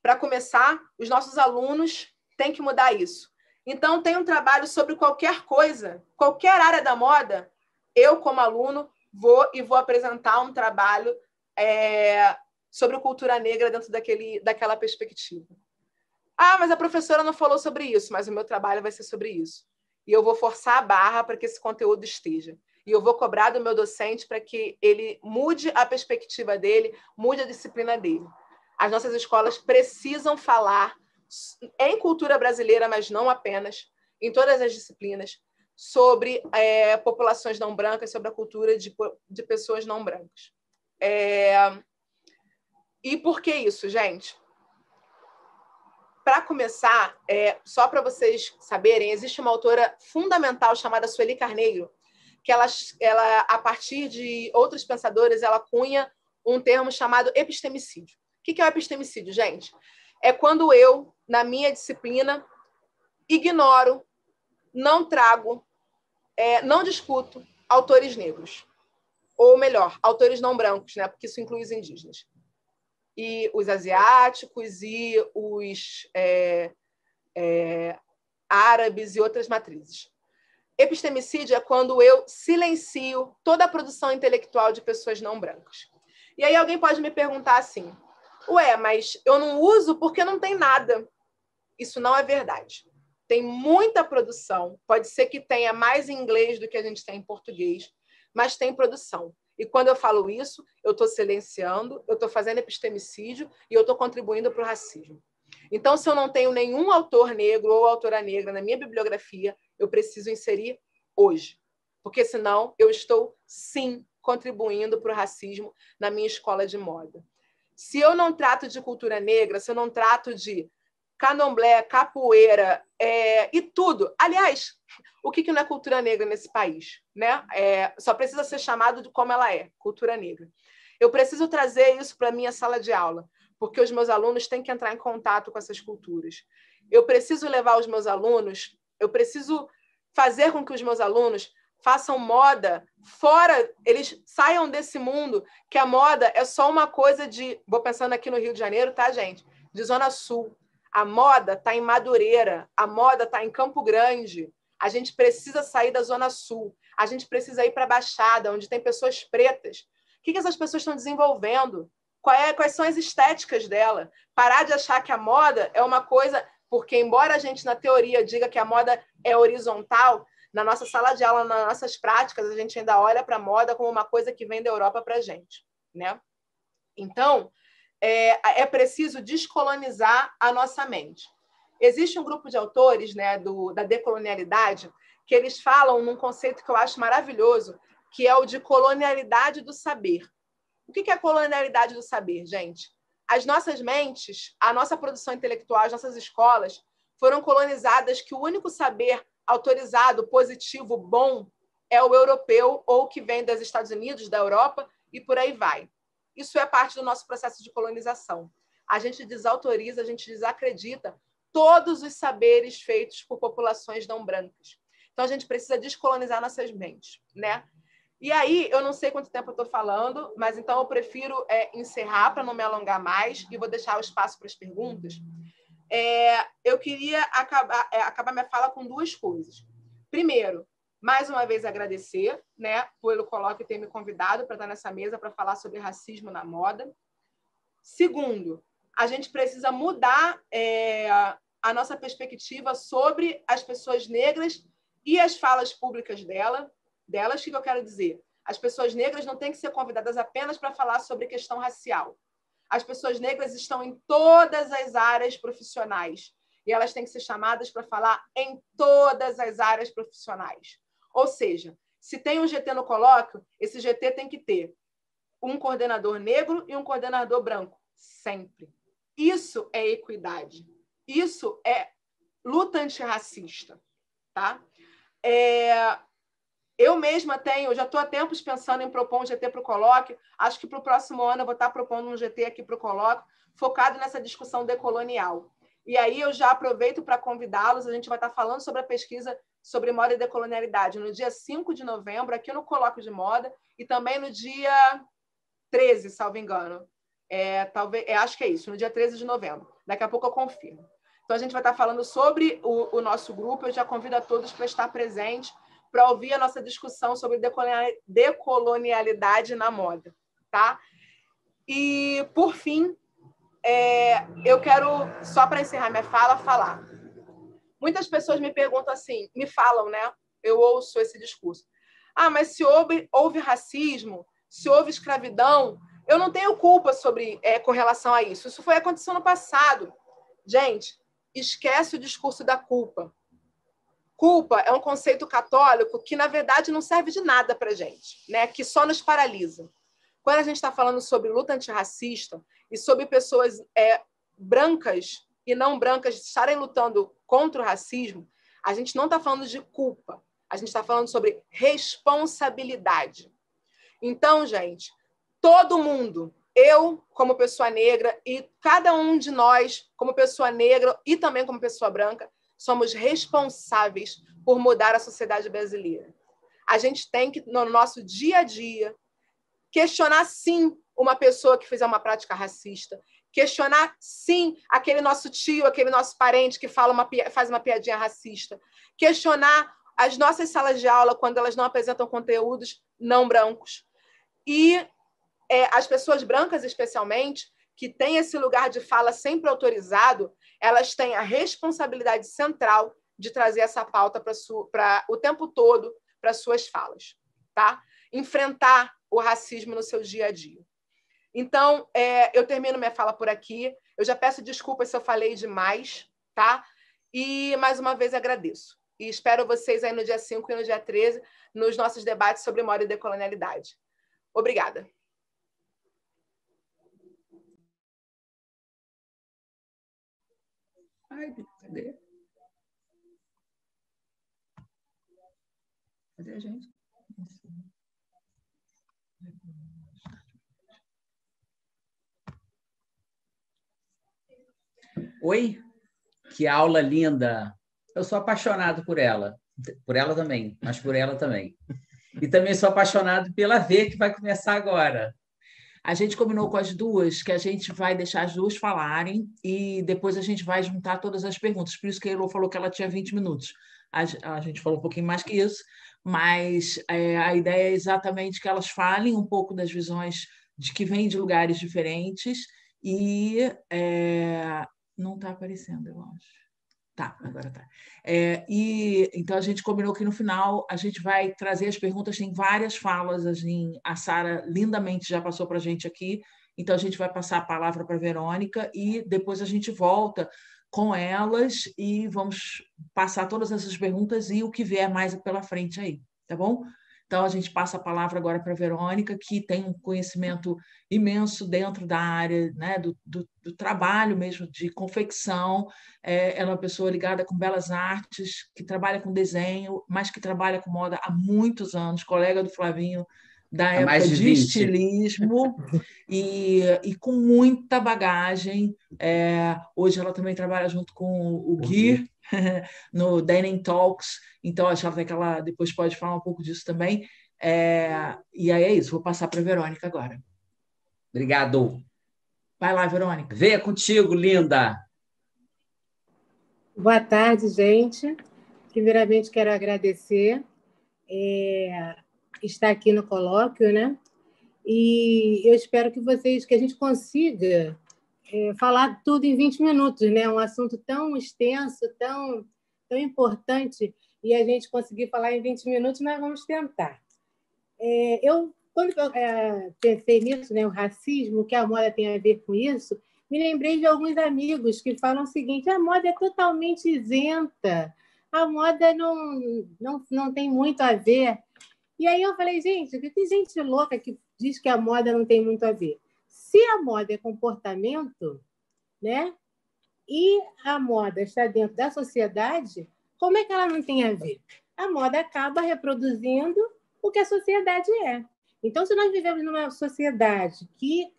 Para começar, os nossos alunos têm que mudar isso. Então, tem um trabalho sobre qualquer coisa, qualquer área da moda, eu, como aluno, vou apresentar um trabalho sobre cultura negra dentro daquela perspectiva. Ah, mas a professora não falou sobre isso, mas o meu trabalho vai ser sobre isso. E eu vou forçar a barra para que esse conteúdo esteja. E eu vou cobrar do meu docente para que ele mude a perspectiva dele, mude a disciplina dele. As nossas escolas precisam falar em cultura brasileira, mas não apenas, em todas as disciplinas, sobre populações não brancas, sobre a cultura de pessoas não brancas. E por que isso, gente? Para começar, só para vocês saberem, existe uma autora fundamental chamada Sueli Carneiro, que ela, a partir de outros pensadores, ela cunha um termo chamado epistemicídio. O que é o epistemicídio, gente? É quando eu, na minha disciplina, ignoro, não trago, não discuto autores negros. Ou melhor, autores não brancos, né? Porque isso inclui os indígenas. E os asiáticos e os árabes e outras matrizes. Epistemicídio é quando eu silencio toda a produção intelectual de pessoas não brancas. E aí alguém pode me perguntar assim, ué, mas eu não uso porque não tem nada. Isso não é verdade. Tem muita produção, pode ser que tenha mais em inglês do que a gente tem em português, mas tem produção. E quando eu falo isso, eu estou silenciando, eu estou fazendo epistemicídio e eu estou contribuindo para o racismo. Então, se eu não tenho nenhum autor negro ou autora negra na minha bibliografia, eu preciso inserir hoje. Porque, senão, eu estou, sim, contribuindo para o racismo na minha escola de moda. Se eu não trato de cultura negra, se eu não trato de candomblé, capoeira e tudo. Aliás, o que não é cultura negra nesse país? Né? Só precisa ser chamado de como ela é, cultura negra. Eu preciso trazer isso para a minha sala de aula, porque os meus alunos têm que entrar em contato com essas culturas. Eu preciso levar os meus alunos, eu preciso fazer com que os meus alunos façam moda fora, eles saiam desse mundo que a moda é só uma coisa de... Vou pensando aqui no Rio de Janeiro, tá, gente? De Zona Sul. A moda está em Madureira, a moda está em Campo Grande. A gente precisa sair da Zona Sul. A gente precisa ir para a Baixada, onde tem pessoas pretas. O que essas pessoas estão desenvolvendo? Quais são as estéticas dela? Parar de achar que a moda é uma coisa... Porque, embora a gente, na teoria, diga que a moda é horizontal, na nossa sala de aula, nas nossas práticas, a gente ainda olha para a moda como uma coisa que vem da Europa para a gente. Né? Então, é preciso descolonizar a nossa mente. Existe um grupo de autores, né, da decolonialidade, que eles falam num conceito que eu acho maravilhoso, que é o de colonialidade do saber. O que é a colonialidade do saber, gente? As nossas mentes, a nossa produção intelectual, as nossas escolas foram colonizadas que o único saber autorizado, positivo, bom, é o europeu ou que vem dos Estados Unidos, da Europa, e por aí vai. Isso é parte do nosso processo de colonização. A gente desautoriza, a gente desacredita todos os saberes feitos por populações não brancas. Então, a gente precisa descolonizar nossas mentes, né? E aí, eu não sei quanto tempo eu estou falando, mas então eu prefiro encerrar para não me alongar mais e vou deixar o espaço para as perguntas. Eu queria acabar minha fala com duas coisas. Primeiro, mais uma vez agradecer, né, pelo colóquio ter me convidado para estar nessa mesa para falar sobre racismo na moda. Segundo, a gente precisa mudar a nossa perspectiva sobre as pessoas negras e as falas públicas delas. O que eu quero dizer? As pessoas negras não têm que ser convidadas apenas para falar sobre questão racial. As pessoas negras estão em todas as áreas profissionais e elas têm que ser chamadas para falar em todas as áreas profissionais. Ou seja, se tem um GT no colóquio, esse GT tem que ter um coordenador negro e um coordenador branco, sempre. Isso é equidade. Isso é luta antirracista. Tá? Eu mesma já estou há tempos pensando em propor um GT para o colóquio. Acho que para o próximo ano eu vou estar propondo um GT aqui para o colóquio, focado nessa discussão decolonial. E aí eu já aproveito para convidá-los, a gente vai estar falando sobre a pesquisa sobre moda e decolonialidade no dia 5 de novembro, aqui no Colóquio de Moda, e também no dia 13, salvo engano. Acho que é isso, no dia 13 de novembro. Daqui a pouco eu confirmo. Então, a gente vai estar falando sobre o nosso grupo. Eu já convido a todos para estar presente, para ouvir a nossa discussão sobre decolonialidade na moda. Tá? E, por fim, eu quero, só para encerrar minha fala, falar. Muitas pessoas me perguntam assim, me falam, né? Eu ouço esse discurso. Ah, mas se houve racismo, se houve escravidão, eu não tenho culpa com relação a isso. Isso aconteceu no passado. Gente, esquece o discurso da culpa. Culpa é um conceito católico que, na verdade, não serve de nada para a gente, né? Que só nos paralisa. Quando a gente está falando sobre luta antirracista e sobre pessoas brancas e não brancas estarem lutando contra o racismo, a gente não está falando de culpa, a gente está falando sobre responsabilidade. Então, gente, todo mundo, eu como pessoa negra e cada um de nós como pessoa negra e também como pessoa branca, somos responsáveis por mudar a sociedade brasileira. A gente tem que, no nosso dia a dia, questionar, sim, uma pessoa que fizer uma prática racista, questionar, sim, aquele nosso tio, aquele nosso parente que faz uma piadinha racista, questionar as nossas salas de aula quando elas não apresentam conteúdos não brancos. E as pessoas brancas, especialmente, que têm esse lugar de fala sempre autorizado, elas têm a responsabilidade central de trazer essa pauta para o tempo todo para suas falas, tá? Enfrentar o racismo no seu dia a dia. Então, eu termino minha fala por aqui. Eu já peço desculpas se eu falei demais, tá? E, mais uma vez, agradeço. E espero vocês aí no dia 5 e no dia 13, nos nossos debates sobre moda e decolonialidade. Obrigada. Ai, cadê? Cadê a gente? Oi, que aula linda. Eu sou apaixonado por ela também, mas por ela também. E também sou apaixonado pela V, que vai começar agora. A gente combinou com as duas que a gente vai deixar as duas falarem e depois a gente vai juntar todas as perguntas. Por isso que a Elô falou que ela tinha 20 minutos. A gente falou um pouquinho mais que isso, mas a ideia é exatamente que elas falem um pouco das visões de que vêm de lugares diferentes e não está aparecendo, eu acho. Tá, agora tá. Então, a gente combinou que no final a gente vai trazer as perguntas, tem várias falas, assim, a Sara lindamente já passou para a gente aqui, então a gente vai passar a palavra para a Verônica e depois a gente volta com elas e vamos passar todas essas perguntas e o que vier mais pela frente aí, tá bom? Então, a gente passa a palavra agora para a Verônica, que tem um conhecimento imenso dentro da área, né, do trabalho mesmo de confecção. Ela é uma pessoa ligada com belas artes, que trabalha com desenho, mas que trabalha com moda há muitos anos, colega do Flavinho da época de estilismo e com muita bagagem. Hoje ela também trabalha junto com o Gui, no Dining Talks, então achava que ela depois pode falar um pouco disso também. E aí é isso, vou passar para a Verônica agora. Obrigado. Vai lá, Verônica. Venha contigo, linda. Boa tarde, gente. Primeiramente, quero agradecer estar aqui no colóquio, né? E eu espero que a gente consiga falar tudo em 20 minutos, né? Um assunto tão extenso, tão importante, e a gente conseguir falar em 20 minutos, nós vamos tentar. Quando eu pensei nisso, né, o racismo, o que a moda tem a ver com isso, me lembrei de alguns amigos que falam o seguinte: a moda é totalmente isenta, a moda não tem muito a ver. E aí eu falei, gente, que gente louca que diz que a moda não tem muito a ver. Se a moda é comportamento, né, e a moda está dentro da sociedade, como é que ela não tem a ver? A moda acaba reproduzindo o que a sociedade é. Então, se nós vivemos numa sociedade que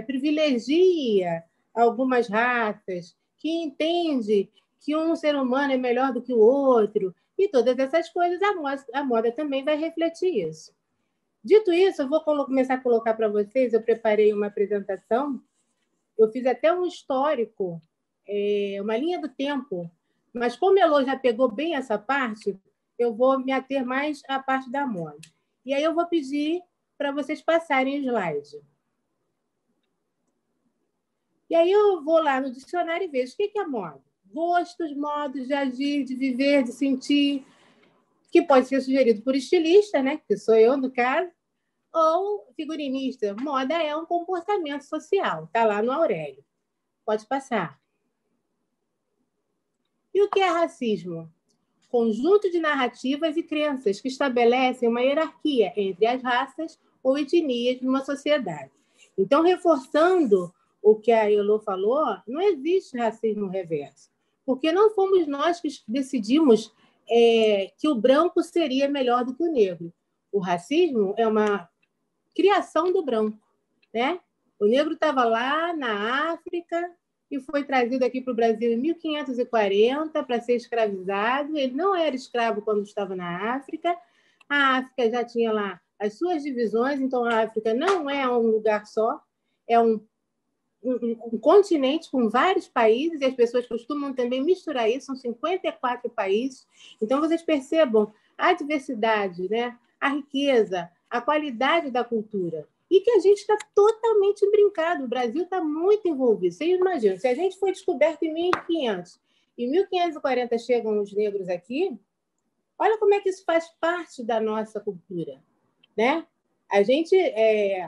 privilegia algumas raças, que entende que um ser humano é melhor do que o outro, e todas essas coisas, a moda também vai refletir isso. Dito isso, eu vou começar a colocar para vocês, eu preparei uma apresentação, eu fiz até um histórico, uma linha do tempo, mas como a Elô já pegou bem essa parte, eu vou me ater mais à parte da moda. E aí eu vou pedir para vocês passarem o slide. E aí eu vou lá no dicionário e vejo o que é moda. Gostos, modos de agir, de viver, de sentir, que pode ser sugerido por estilista, né? Que sou eu, no caso, ou figurinista. Moda é um comportamento social, está lá no Aurélio. Pode passar. E o que é racismo? Conjunto de narrativas e crenças que estabelecem uma hierarquia entre as raças ou etnias numa sociedade. Então, reforçando o que a Elô falou, não existe racismo reverso, porque não fomos nós que decidimos que o branco seria melhor do que o negro. O racismo é uma criação do branco, né? O negro estava lá na África e foi trazido aqui para o Brasil em 1540 para ser escravizado. Ele não era escravo quando estava na África. A África já tinha lá as suas divisões, então a África não é um lugar só, é um continente com vários países, e as pessoas costumam também misturar isso, são 54 países. Então, vocês percebam a diversidade, né? A riqueza, a qualidade da cultura. E que a gente está totalmente brincado. O Brasil está muito envolvido. Vocês imaginam, se a gente foi descoberto em 1500, em 1540 chegam os negros aqui, olha como é que isso faz parte da nossa cultura, né? A gente,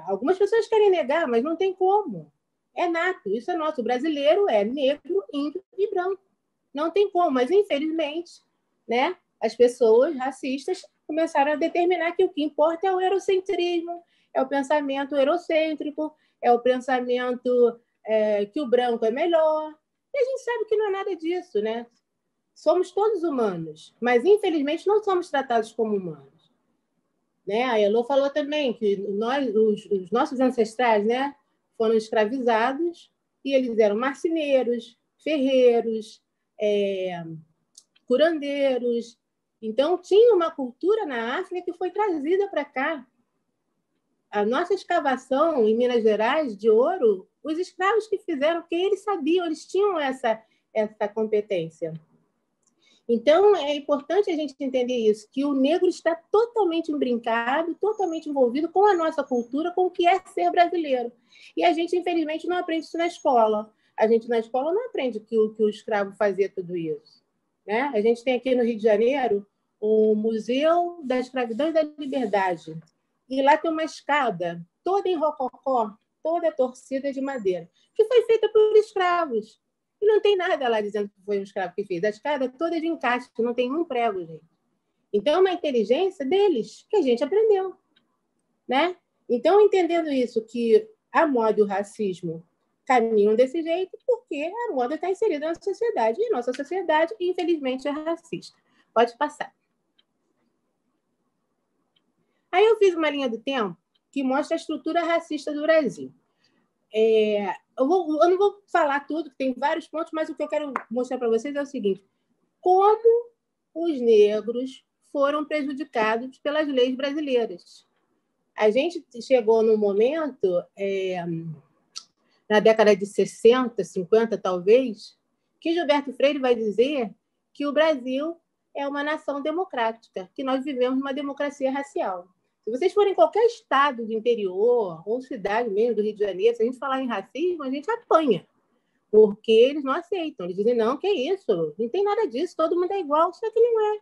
algumas pessoas querem negar, mas não tem como. É nato, isso é nosso. O brasileiro é negro, índio e branco. Não tem como, mas infelizmente, né, as pessoas racistas começaram a determinar que o que importa é o eurocentrismo, é o pensamento eurocêntrico, é o pensamento que o branco é melhor. E a gente sabe que não é nada disso, né? Somos todos humanos, mas infelizmente não somos tratados como humanos. Né? A Elô falou também que os nossos ancestrais, né, foram escravizados e eles eram marceneiros, ferreiros, curandeiros. Então, tinha uma cultura na África que foi trazida para cá. A nossa escavação em Minas Gerais de ouro, os escravos que fizeram, porque eles sabiam, eles tinham essa competência. Então, é importante a gente entender isso, que o negro está totalmente imbrincado, totalmente envolvido com a nossa cultura, com o que é ser brasileiro. E a gente, infelizmente, não aprende isso na escola. A gente, na escola, não aprende que o escravo fazia tudo isso. Né? A gente tem aqui no Rio de Janeiro o Museu da Escravidão e da Liberdade. E lá tem uma escada toda em rococó, toda torcida de madeira, que foi feita por escravos. E não tem nada lá dizendo que foi um escravo que fez. A escada toda de encaixe, não tem um prego, gente. Então, é uma inteligência deles que a gente aprendeu. Né? Então, entendendo isso, que a moda e o racismo caminham desse jeito, porque a moda está inserida na sociedade. E nossa sociedade, infelizmente, é racista. Pode passar. Aí eu fiz uma linha do tempo que mostra a estrutura racista do Brasil. Eu não vou falar tudo, tem vários pontos, mas o que eu quero mostrar para vocês é o seguinte: como os negros foram prejudicados pelas leis brasileiras. A gente chegou num momento, na década de 60, 50, talvez, que Gilberto Freire vai dizer que o Brasil é uma nação democrática, que nós vivemos uma democracia racial. Se vocês forem em qualquer estado do interior, ou cidade mesmo do Rio de Janeiro, se a gente falar em racismo, a gente apanha, porque eles não aceitam. Eles dizem, não, que isso? Não tem nada disso, todo mundo é igual. Só que não é.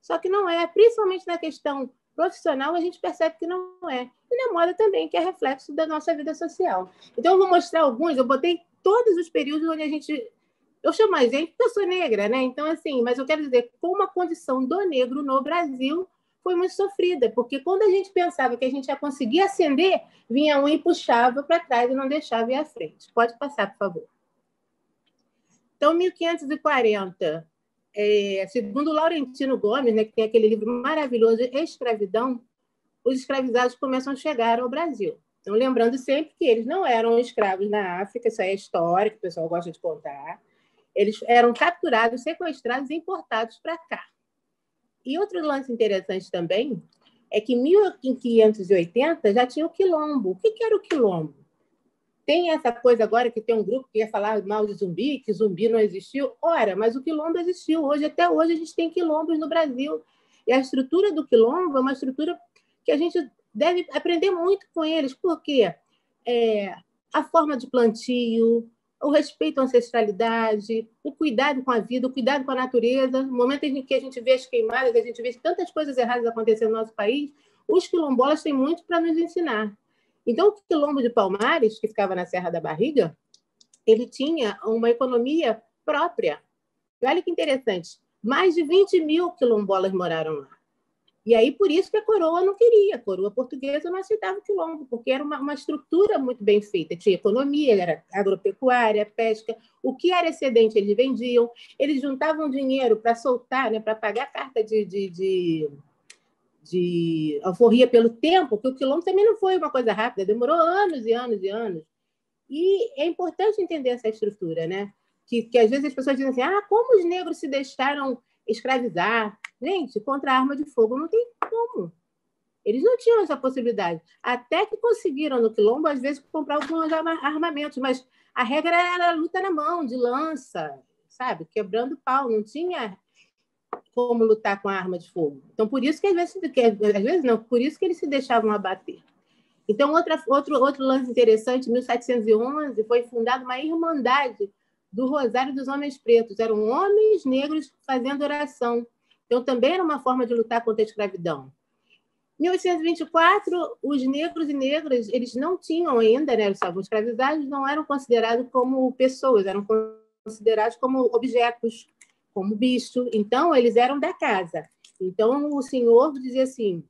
Só que não é. Principalmente na questão profissional, a gente percebe que não é. E na moda também, que é reflexo da nossa vida social. Então, eu vou mostrar alguns, eu botei todos os períodos onde a gente... Eu chamo a gente porque eu sou negra, né? Então, assim, mas eu quero dizer, como a condição do negro no Brasil foi muito sofrida, porque quando a gente pensava que a gente ia conseguir ascender, vinha um e puxava para trás e não deixava ir à frente. Pode passar, por favor. Então, 1540, segundo Laurentino Gomes, né, que tem aquele livro maravilhoso, Escravidão, os escravizados começam a chegar ao Brasil. Então, lembrando sempre que eles não eram escravos na África, isso aí é história, que o pessoal gosta de contar. Eles eram capturados, sequestrados e importados para cá. E outro lance interessante também é que em 1580 já tinha o quilombo. O que era o quilombo? Tem essa coisa agora que tem um grupo que ia falar mal de zumbi, que zumbi não existiu. Ora, mas o quilombo existiu. Até hoje, a gente tem quilombos no Brasil. E a estrutura do quilombo é uma estrutura que a gente deve aprender muito com eles, porque a forma de plantio, o respeito à ancestralidade, o cuidado com a vida, o cuidado com a natureza. No momento em que a gente vê as queimadas, a gente vê tantas coisas erradas acontecendo no nosso país, os quilombolas têm muito para nos ensinar. Então, o quilombo de Palmares, que ficava na Serra da Barriga, ele tinha uma economia própria. E olha que interessante, mais de 20 mil quilombolas moraram lá. E aí, por isso que a coroa não queria, a coroa portuguesa não aceitava o quilombo, porque era uma estrutura muito bem feita. Tinha economia, era agropecuária, pesca, o que era excedente eles vendiam, eles juntavam dinheiro para soltar, né, para pagar a carta de alforria pelo tempo, porque o quilombo também não foi uma coisa rápida, demorou anos e anos e anos. E é importante entender essa estrutura, né? Que às vezes as pessoas dizem assim, como os negros se deixaram escravizar? Gente, contra a arma de fogo não tem como. Eles não tinham essa possibilidade. Até que conseguiram no quilombo, às vezes, comprar alguns armamentos, mas a regra era a luta na mão, de lança, sabe? Quebrando pau, não tinha como lutar com a arma de fogo. Então, por isso que às vezes não, por isso que eles se deixavam abater. Então, outro lance interessante, em 1711, foi fundada uma irmandade do Rosário dos Homens Pretos. Eram homens negros fazendo oração. Então, também era uma forma de lutar contra a escravidão. Em 1824, os negros e negras, eles não tinham ainda, né, eles estavam escravizados, não eram considerados como pessoas, eram considerados como objetos, como bicho. Então, eles eram da casa. Então, o senhor dizia assim,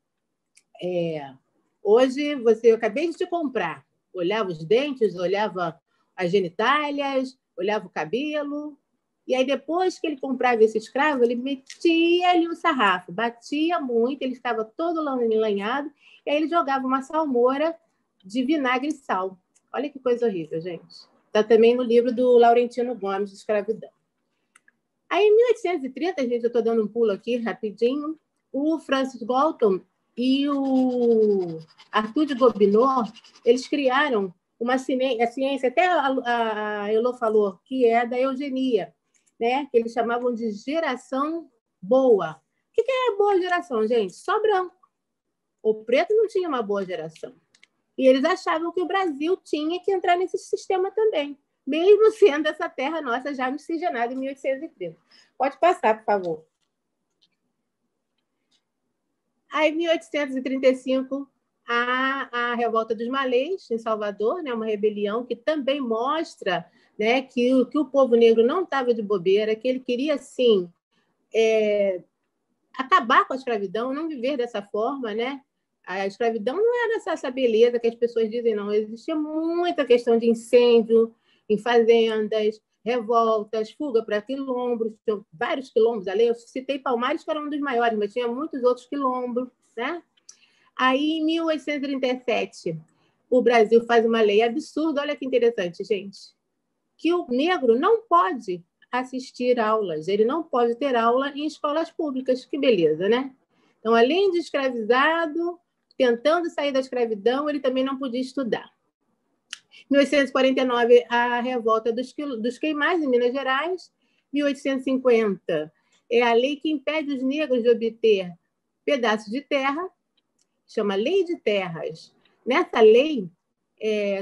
hoje eu acabei de te comprar. Olhava os dentes, olhava as genitálias, olhava o cabelo. E aí, depois que ele comprava esse escravo, ele metia-lhe um sarrafo, batia muito, ele ficava todo lanhado, e aí ele jogava uma salmoura de vinagre e sal. Olha que coisa horrível, gente. Está também no livro do Laurentino Gomes, de Escravidão. Aí, em 1830, gente, eu estou dando um pulo aqui rapidinho, o Francis Galton e o Arthur de Gobineau, eles criaram uma ciência, até a Elô falou, que é da eugenia, né? Que eles chamavam de geração boa. O que é boa geração, gente? Só branco. O preto não tinha uma boa geração. E eles achavam que o Brasil tinha que entrar nesse sistema também, mesmo sendo essa terra nossa já miscigenada em 1830. Pode passar, por favor. Aí, em 1835, a Revolta dos Malês, em Salvador, né, uma rebelião que também mostra, né, que o povo negro não estava de bobeira, que ele queria, sim, acabar com a escravidão, não viver dessa forma, né? A escravidão não era essa beleza que as pessoas dizem, não. Existia muita questão de incêndio em fazendas, revoltas, fuga para quilombos, tinha vários quilombos ali. Eu citei Palmares, que era um dos maiores, mas tinha muitos outros quilombos, né? Aí, em 1837, o Brasil faz uma lei absurda, olha que interessante, gente, que o negro não pode assistir aulas, ele não pode ter aula em escolas públicas. Que beleza, né? Então, além de escravizado, tentando sair da escravidão, ele também não podia estudar. Em 1849, a revolta dos Queimais, em Minas Gerais. 1850, é a lei que impede os negros de obter pedaços de terra, chama Lei de Terras. Nessa lei,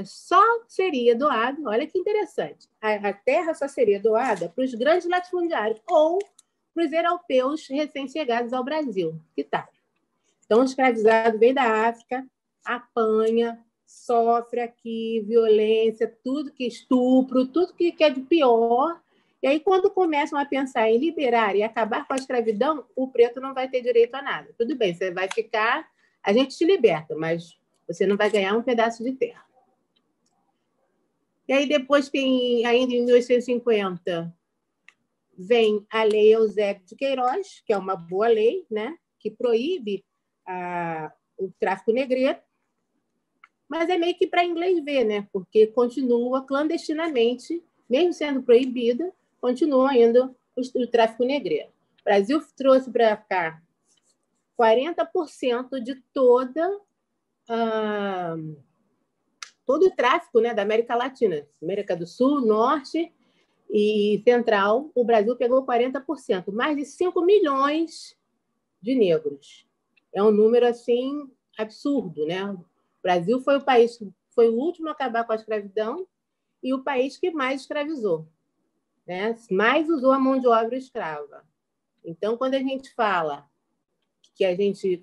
só seria doado, olha que interessante, a terra só seria doada para os grandes latifundiários ou para os europeus recém-chegados ao Brasil. Que tal? Então, o escravizado vem da África, apanha, sofre aqui violência, tudo que estupro, tudo que é de pior. E aí, quando começam a pensar em liberar e acabar com a escravidão, o preto não vai ter direito a nada. Tudo bem, você vai ficar, a gente te liberta, mas você não vai ganhar um pedaço de terra. E aí, depois tem, ainda em 1850, vem a Lei Eusébio de Queiroz, que é uma boa lei, né, que proíbe o tráfico negreiro, mas é meio que para inglês ver, né, porque continua clandestinamente, mesmo sendo proibida, continuam ainda o tráfico negreiro. O Brasil trouxe para cá 40% de todo o tráfico, né, da América Latina, América do Sul, Norte e Central. O Brasil pegou 40%, mais de 5 milhões de negros. É um número assim absurdo, né? O Brasil foi o último a acabar com a escravidão e o país que mais escravizou, né? Mais usou a mão de obra escrava. Então, quando a gente fala que a gente...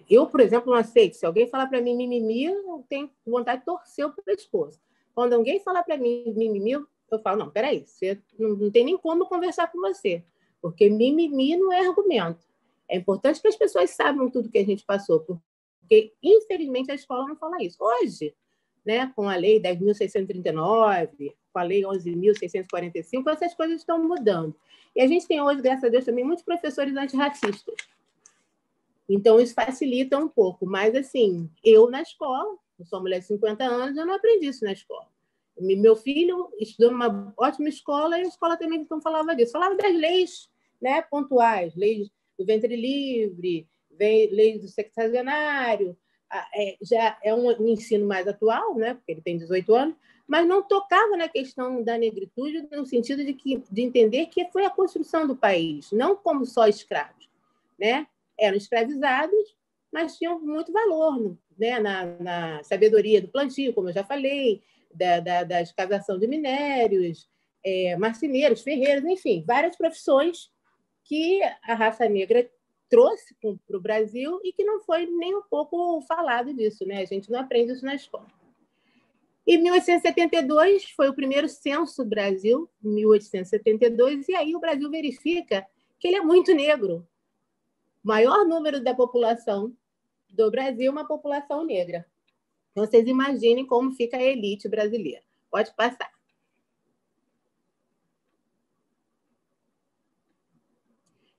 eu, por exemplo, não aceito. Se alguém falar para mim mimimi, eu tenho vontade de torcer o pescoço. Quando alguém falar para mim mimimi, eu falo, não, peraí, você não tem nem como conversar com você, porque mimimi não é argumento. É importante que as pessoas saibam tudo que a gente passou, porque, infelizmente, a escola não fala isso. Hoje, né, com a Lei 10.639, com a Lei 11.645, essas coisas estão mudando. E a gente tem hoje, graças a Deus, também muitos professores antirracistas. Então, isso facilita um pouco. Mas, assim, eu na escola, eu sou uma mulher de 50 anos, eu não aprendi isso na escola. Meu filho estudou numa ótima escola e a escola também não falava disso. Falava das leis, né, pontuais, leis do ventre livre, leis do sexagenário. Já é um ensino mais atual, né, porque ele tem 18 anos, mas não tocava na questão da negritude no sentido de entender que foi a construção do país, não como só escravos, né? Eram escravizados, mas tinham muito valor, né, na sabedoria do plantio, como eu já falei, da escavação de minérios, marceneiros, ferreiros, enfim, várias profissões que a raça negra trouxe para o Brasil e que não foi nem um pouco falado disso, né? A gente não aprende isso na escola. Em 1872 foi o primeiro censo do Brasil, 1872, e aí o Brasil verifica que ele é muito negro. O maior número da população do Brasil é uma população negra. Então, vocês imaginem como fica a elite brasileira. Pode passar.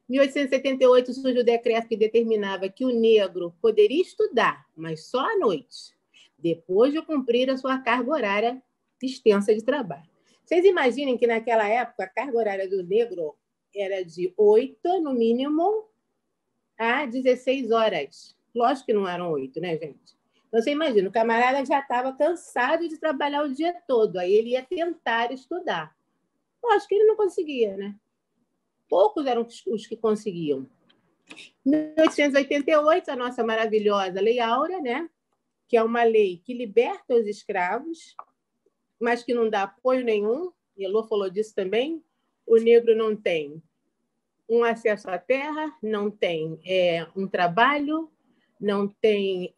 Em 1878 surge o decreto que determinava que o negro poderia estudar, mas só à noite, depois de cumprir a sua carga horária extensa de trabalho. Vocês imaginem que, naquela época, a carga horária do negro era de 8, no mínimo, a 16 horas. Lógico que não eram 8, né, gente? Então, você imagina, o camarada já estava cansado de trabalhar o dia todo, aí ele ia tentar estudar. Lógico que ele não conseguia, né? Poucos eram os que conseguiam. Em 1888, a nossa maravilhosa Lei Áurea, né? Que é uma lei que liberta os escravos, mas que não dá apoio nenhum, e Elô falou disso também. O negro não tem um acesso à terra, não tem um trabalho, não tem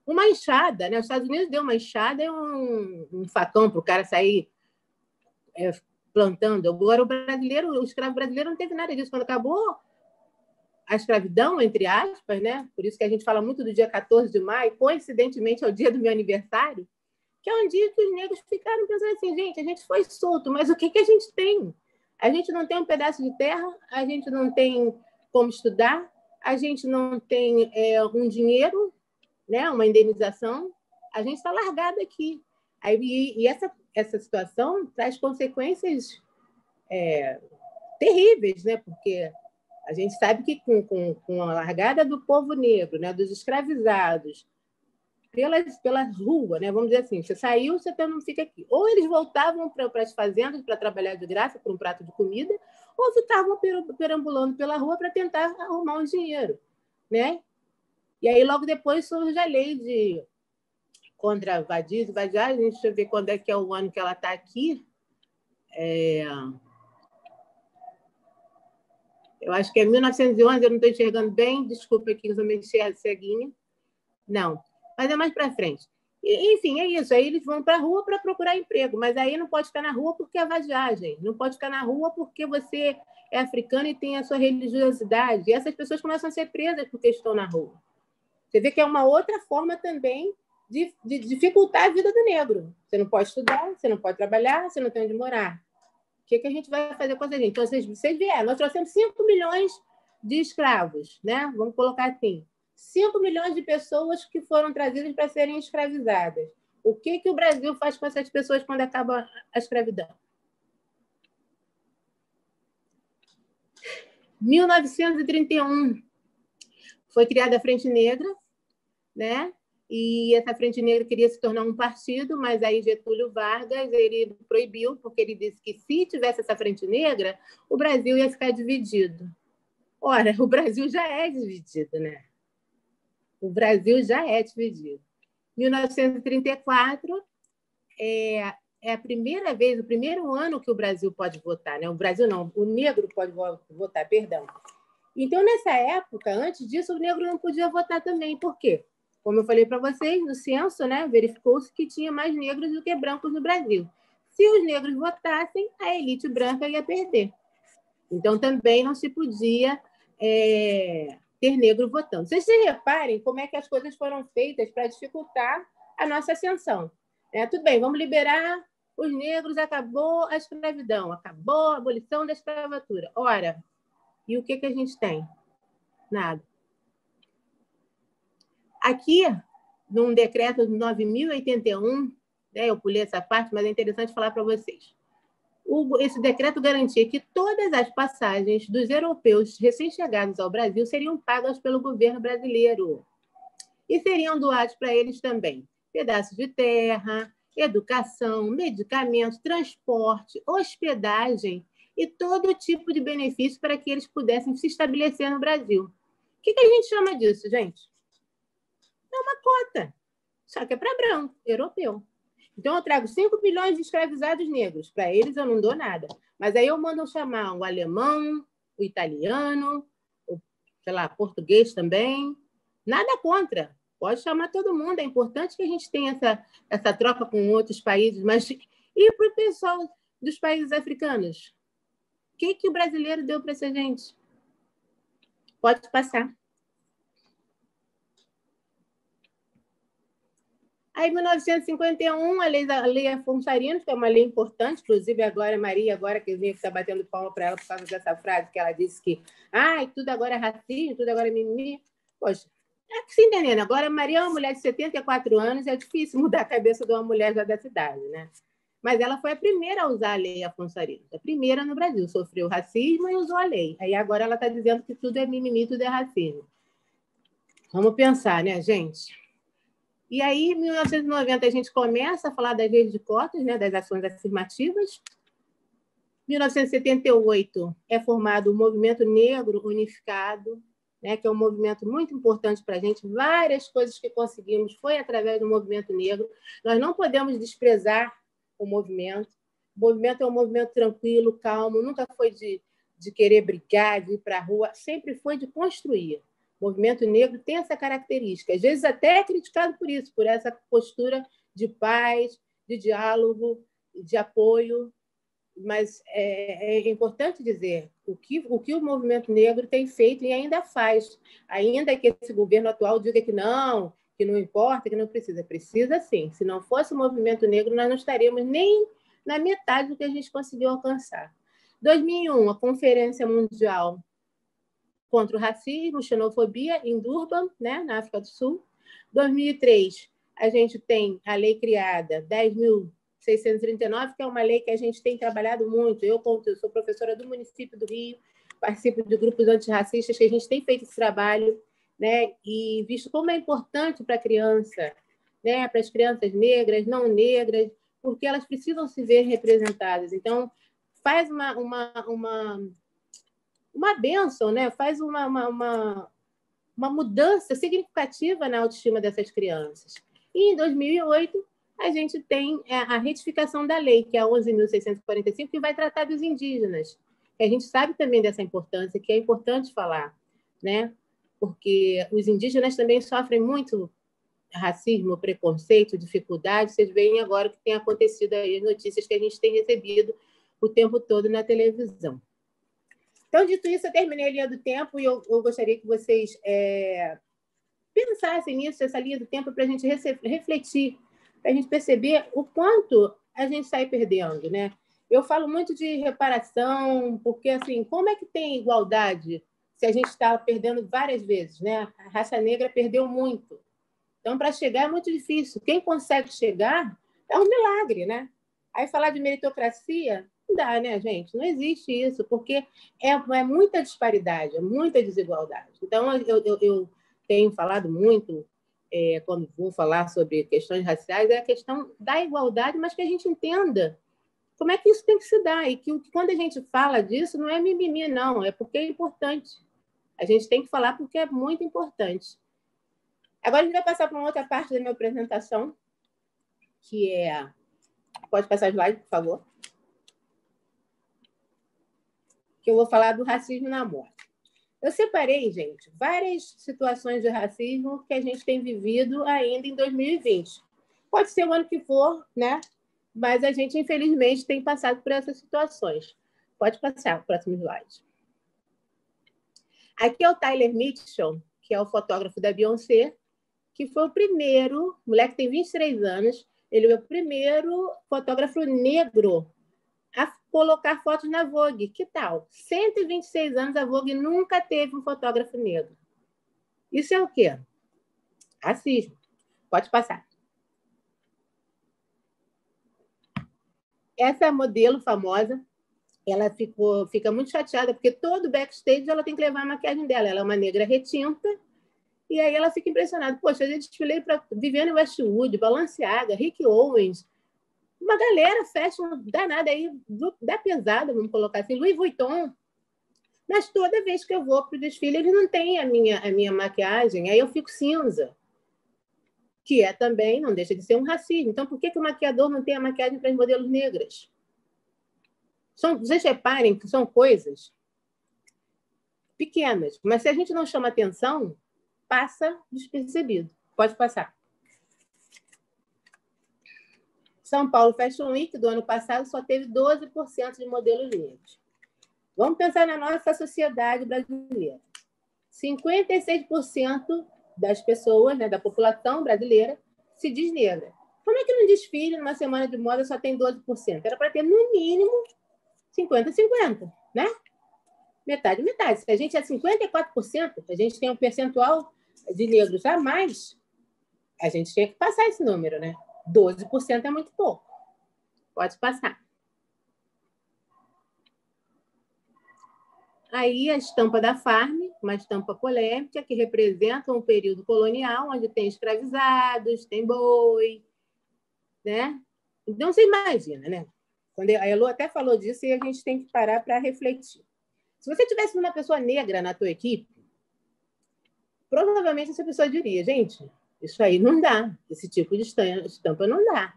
uma enxada, né? Os Estados Unidos deu uma enxada e um facão para o cara sair plantando. Agora, o escravo brasileiro não teve nada disso. Quando acabou a escravidão, entre aspas, né? Por isso que a gente fala muito do dia 14 de maio, coincidentemente é o dia do meu aniversário, que é um dia que os negros ficaram pensando assim, gente, a gente foi solto, mas o que a gente tem? A gente não tem um pedaço de terra, a gente não tem como estudar, a gente não tem um dinheiro, né? Uma indenização, a gente está largado aqui. E essa situação traz consequências terríveis, né? Porque a gente sabe que com a largada do povo negro, né? Dos escravizados, pelas ruas, né? Vamos dizer assim, você saiu, você não fica aqui. Ou eles voltavam para as fazendas para trabalhar de graça por um prato de comida, ou ficavam perambulando pela rua para tentar arrumar um dinheiro, né? E aí, logo depois, surge a lei contra vadios e vadiagem. Deixa eu ver quando é que é o ano que ela está aqui. Eu acho que é 1911, eu não estou enxergando bem. Desculpa aqui, eu sou meio ceguinha. Não, mas é mais para frente. Enfim, é isso. Aí eles vão para a rua para procurar emprego, mas aí não pode ficar na rua porque é vadiagem. Não pode ficar na rua porque você é africano e tem a sua religiosidade. E essas pessoas começam a ser presas porque estão na rua. Você vê que é uma outra forma também de dificultar a vida do negro. Você não pode estudar, você não pode trabalhar, você não tem onde morar. O que a gente vai fazer com essa gente? Então, vocês vieram, nós trouxemos 5 milhões de escravos, né? Vamos colocar assim, 5 milhões de pessoas que foram trazidas para serem escravizadas. O que o Brasil faz com essas pessoas quando acaba a escravidão? 1931 foi criada a Frente Negra, né? E essa Frente Negra queria se tornar um partido, mas aí Getúlio Vargas ele proibiu, porque ele disse que se tivesse essa Frente Negra, o Brasil ia ficar dividido. Ora, o Brasil já é dividido, né? O Brasil já é dividido. 1934 é a primeira vez, o primeiro ano que o Brasil pode votar, né? O Brasil não, o negro pode votar, perdão. Então, nessa época, antes disso, o negro não podia votar também. Por quê? Como eu falei para vocês, no censo, né, verificou-se que tinha mais negros do que brancos no Brasil. Se os negros votassem, a elite branca ia perder. Então, também não se podia ter negro votando. Vocês se reparem como é que as coisas foram feitas para dificultar a nossa ascensão. Tudo bem, vamos liberar os negros, acabou a escravidão, acabou a abolição da escravatura. Ora, e o que a gente tem? Nada. Aqui, num decreto de 9.081, eu pulei essa parte, mas é interessante falar para vocês. Esse decreto garantia que todas as passagens dos europeus recém-chegados ao Brasil seriam pagas pelo governo brasileiro e seriam doados para eles também pedaços de terra, educação, medicamentos, transporte, hospedagem e todo tipo de benefício para que eles pudessem se estabelecer no Brasil. O que a gente chama disso, gente? É uma cota, só que é para branco, europeu. Então, eu trago 5 milhões de escravizados negros. Para eles, eu não dou nada. Mas aí eu mando chamar o alemão, o italiano, o, sei lá, português também. Nada contra. Pode chamar todo mundo. É importante que a gente tenha essa troca com outros países. Mas e para o pessoal dos países africanos? O que o brasileiro deu para essa gente? Pode passar. Aí, em 1951, a lei Afonso Arinos, que é uma lei importante, inclusive agora, Maria, agora que eu vinha estar batendo palma para ela por causa dessa frase, que ela disse que tudo agora é racismo, tudo agora é mimimi. Poxa, é que se entendendo. Agora, Maria é uma mulher de 74 anos, é difícil mudar a cabeça de uma mulher já dessa idade, né? Mas ela foi a primeira a usar a lei Afonso Arinos, a primeira no Brasil, sofreu racismo e usou a lei. Aí agora ela está dizendo que tudo é mimimi, tudo é racismo. Vamos pensar, né, gente? E aí, em 1990, a gente começa a falar das leis de cotas, né, das ações afirmativas. Em 1978, é formado o Movimento Negro Unificado, né, que é um movimento muito importante para a gente. Várias coisas que conseguimos foi através do movimento negro. Nós não podemos desprezar o movimento. O movimento é um movimento tranquilo, calmo, nunca foi de querer brigar, de ir para a rua, sempre foi de construir. O movimento negro tem essa característica, às vezes até é criticado por isso, por essa postura de paz, de diálogo, de apoio, mas é importante dizer o que o movimento negro tem feito e ainda faz, ainda que esse governo atual diga que não importa, que não precisa. Precisa sim. Se não fosse o movimento negro, nós não estaríamos nem na metade do que a gente conseguiu alcançar. 2001, a Conferência Mundial contra o Racismo, Xenofobia, em Durban, né, na África do Sul. 2003, a gente tem a lei criada 10.639, que é uma lei que a gente tem trabalhado muito. Eu sou professora do município do Rio, participo de grupos antirracistas, que a gente tem feito esse trabalho, né, e visto como é importante para a criança, né, para as crianças negras, não negras, porque elas precisam se ver representadas. Então, faz uma bênção, né? Faz uma mudança significativa na autoestima dessas crianças. E, em 2008, a gente tem a retificação da lei, que é a 11.645, que vai tratar dos indígenas. E a gente sabe também dessa importância, que é importante falar, né? Porque os indígenas também sofrem muito racismo, preconceito, dificuldade. Vocês veem agora o que tem acontecido aí, as notícias que a gente tem recebido o tempo todo na televisão. Então, dito isso, eu terminei a linha do tempo e eu gostaria que vocês pensassem nisso, essa linha do tempo, para a gente refletir, para a gente perceber o quanto a gente sai perdendo, né? Eu falo muito de reparação, porque, assim, como é que tem igualdade se a gente está perdendo várias vezes, né? A raça negra perdeu muito. Então, para chegar é muito difícil. Quem consegue chegar é um milagre, né? Aí falar de meritocracia, Não dá, né, gente? Não existe isso, porque é muita disparidade, é muita desigualdade. Então, eu tenho falado muito, quando vou falar sobre questões raciais, é a questão da igualdade, mas que a gente entenda como é que isso tem que se dar. E que quando a gente fala disso, não é mimimi, não, é porque é importante. A gente tem que falar porque é muito importante. Agora a gente vai passar para uma outra parte da minha apresentação, que é... Pode passar o slide, por favor? Que eu vou falar do racismo na morte. Eu separei, gente, várias situações de racismo que a gente tem vivido ainda em 2020. Pode ser o ano que for, né? Mas a gente, infelizmente, tem passado por essas situações. Pode passar o próximo slide. Aqui é o Tyler Mitchell, que é o fotógrafo da Beyoncé, que foi o primeiro, o moleque tem 23 anos, ele é o primeiro fotógrafo negro a colocar fotos na Vogue. Que tal? 126 anos, a Vogue nunca teve um fotógrafo negro. Isso é o quê? Racismo. Pode passar. Essa modelo famosa, ela fica muito chateada, porque todo backstage ela tem que levar a maquiagem dela. Ela é uma negra retinta, e aí ela fica impressionada. Poxa, eu desfilei para Vivienne Westwood, Balenciaga, Rick Owens, uma galera fashion danada aí, da pesada, vamos colocar assim, Louis Vuitton. Mas toda vez que eu vou para o desfile, eles não têm a minha maquiagem, aí eu fico cinza. Que também, não deixa de ser um racismo. Então, por que o maquiador não tem a maquiagem para as modelos negras? Vocês reparem que são coisas pequenas, mas se a gente não chama atenção, passa despercebido. Pode passar. São Paulo Fashion Week do ano passado só teve 12% de modelos negros. Vamos pensar na nossa sociedade brasileira. 56% das pessoas, né, da população brasileira, se diz negra. Como é que num desfile, numa semana de moda, só tem 12%? Era para ter, no mínimo, 50-50, né? Metade, metade. Se a gente é 54%, a gente tem um percentual de negros a mais, a gente tinha que passar esse número, né? 12% é muito pouco. Pode passar. Aí a estampa da Farm, uma estampa polêmica que representa um período colonial onde tem escravizados, tem boi, né? Então, você imagina, né? Quando a Elo até falou disso e a gente tem que parar para refletir. Se você tivesse uma pessoa negra na tua equipe, provavelmente essa pessoa diria, gente, isso aí não dá, esse tipo de estampa não dá.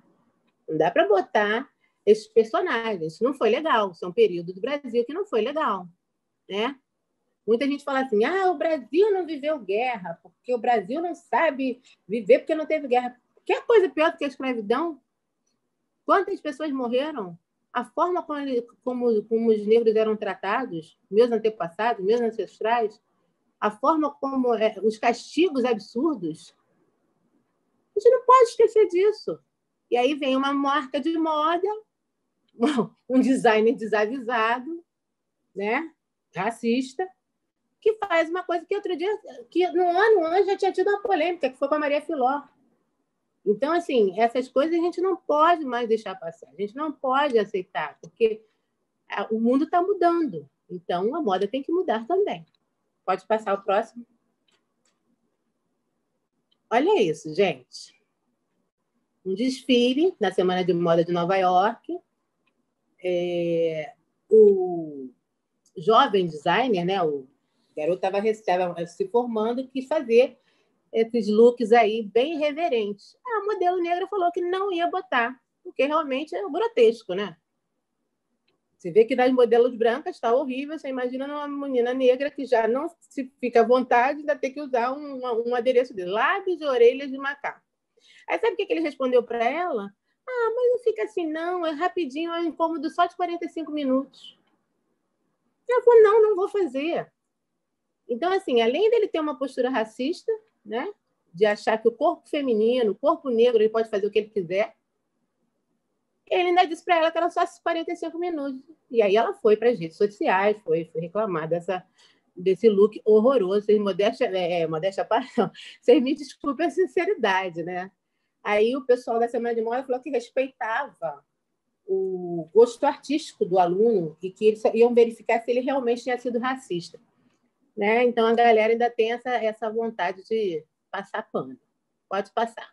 Não dá para botar esses personagens, isso não foi legal, isso é um período do Brasil que não foi legal, né? Muita gente fala assim, o Brasil não viveu guerra, porque o Brasil não sabe viver porque não teve guerra. Que coisa pior do que a escravidão? Quantas pessoas morreram? A forma como os negros eram tratados, meus antepassados, meus ancestrais, a forma como os castigos absurdos, a gente não pode esquecer disso. E aí vem uma marca de moda, um designer desavisado, né? Racista, que faz uma coisa que outro dia, que no ano antes já tinha tido uma polêmica, que foi com a Maria Filó. Então, assim, essas coisas a gente não pode mais deixar passar, a gente não pode aceitar, porque o mundo está mudando, então a moda tem que mudar também. Pode passar o próximo. Olha isso, gente. Um desfile na Semana de Moda de Nova York. O jovem designer, né, o garoto estava se formando, quis fazer esses looks aí bem irreverentes. A modelo negra falou que não ia botar, porque realmente é grotesco, né? Você vê que nas modelos brancas está horrível, você imagina uma menina negra que já não se fica à vontade, ainda ter que usar um adereço de lábios e orelhas de macaco. Aí sabe o que ele respondeu para ela? Mas não fica assim, não, é rapidinho, é um incômodo só de 45 minutos. Ela falou, não vou fazer. Então, assim, além dele ter uma postura racista, né, de achar que o corpo feminino, o corpo negro, ele pode fazer o que ele quiser, ele ainda disse para ela que era só 45 minutos. E aí ela foi para as redes sociais, foi reclamar desse look horroroso. Modéstia parte, não. Vocês me desculpem a sinceridade, né? Aí o pessoal da Semana de Moda falou que respeitava o gosto artístico do aluno e que eles iam verificar se ele realmente tinha sido racista, né? Então, a galera ainda tem essa vontade de passar pano. Pode passar.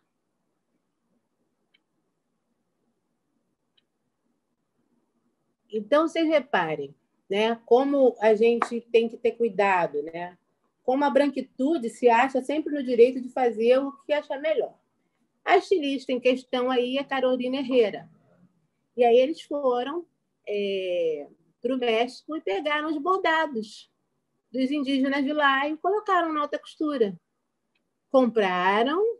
Então, vocês reparem, né, como a gente tem que ter cuidado, né? Como a branquitude se acha sempre no direito de fazer o que achar melhor. A estilista em questão aí é Carolina Herrera. E aí eles foram para o México e pegaram os bordados dos indígenas de lá e colocaram na alta costura. Compraram,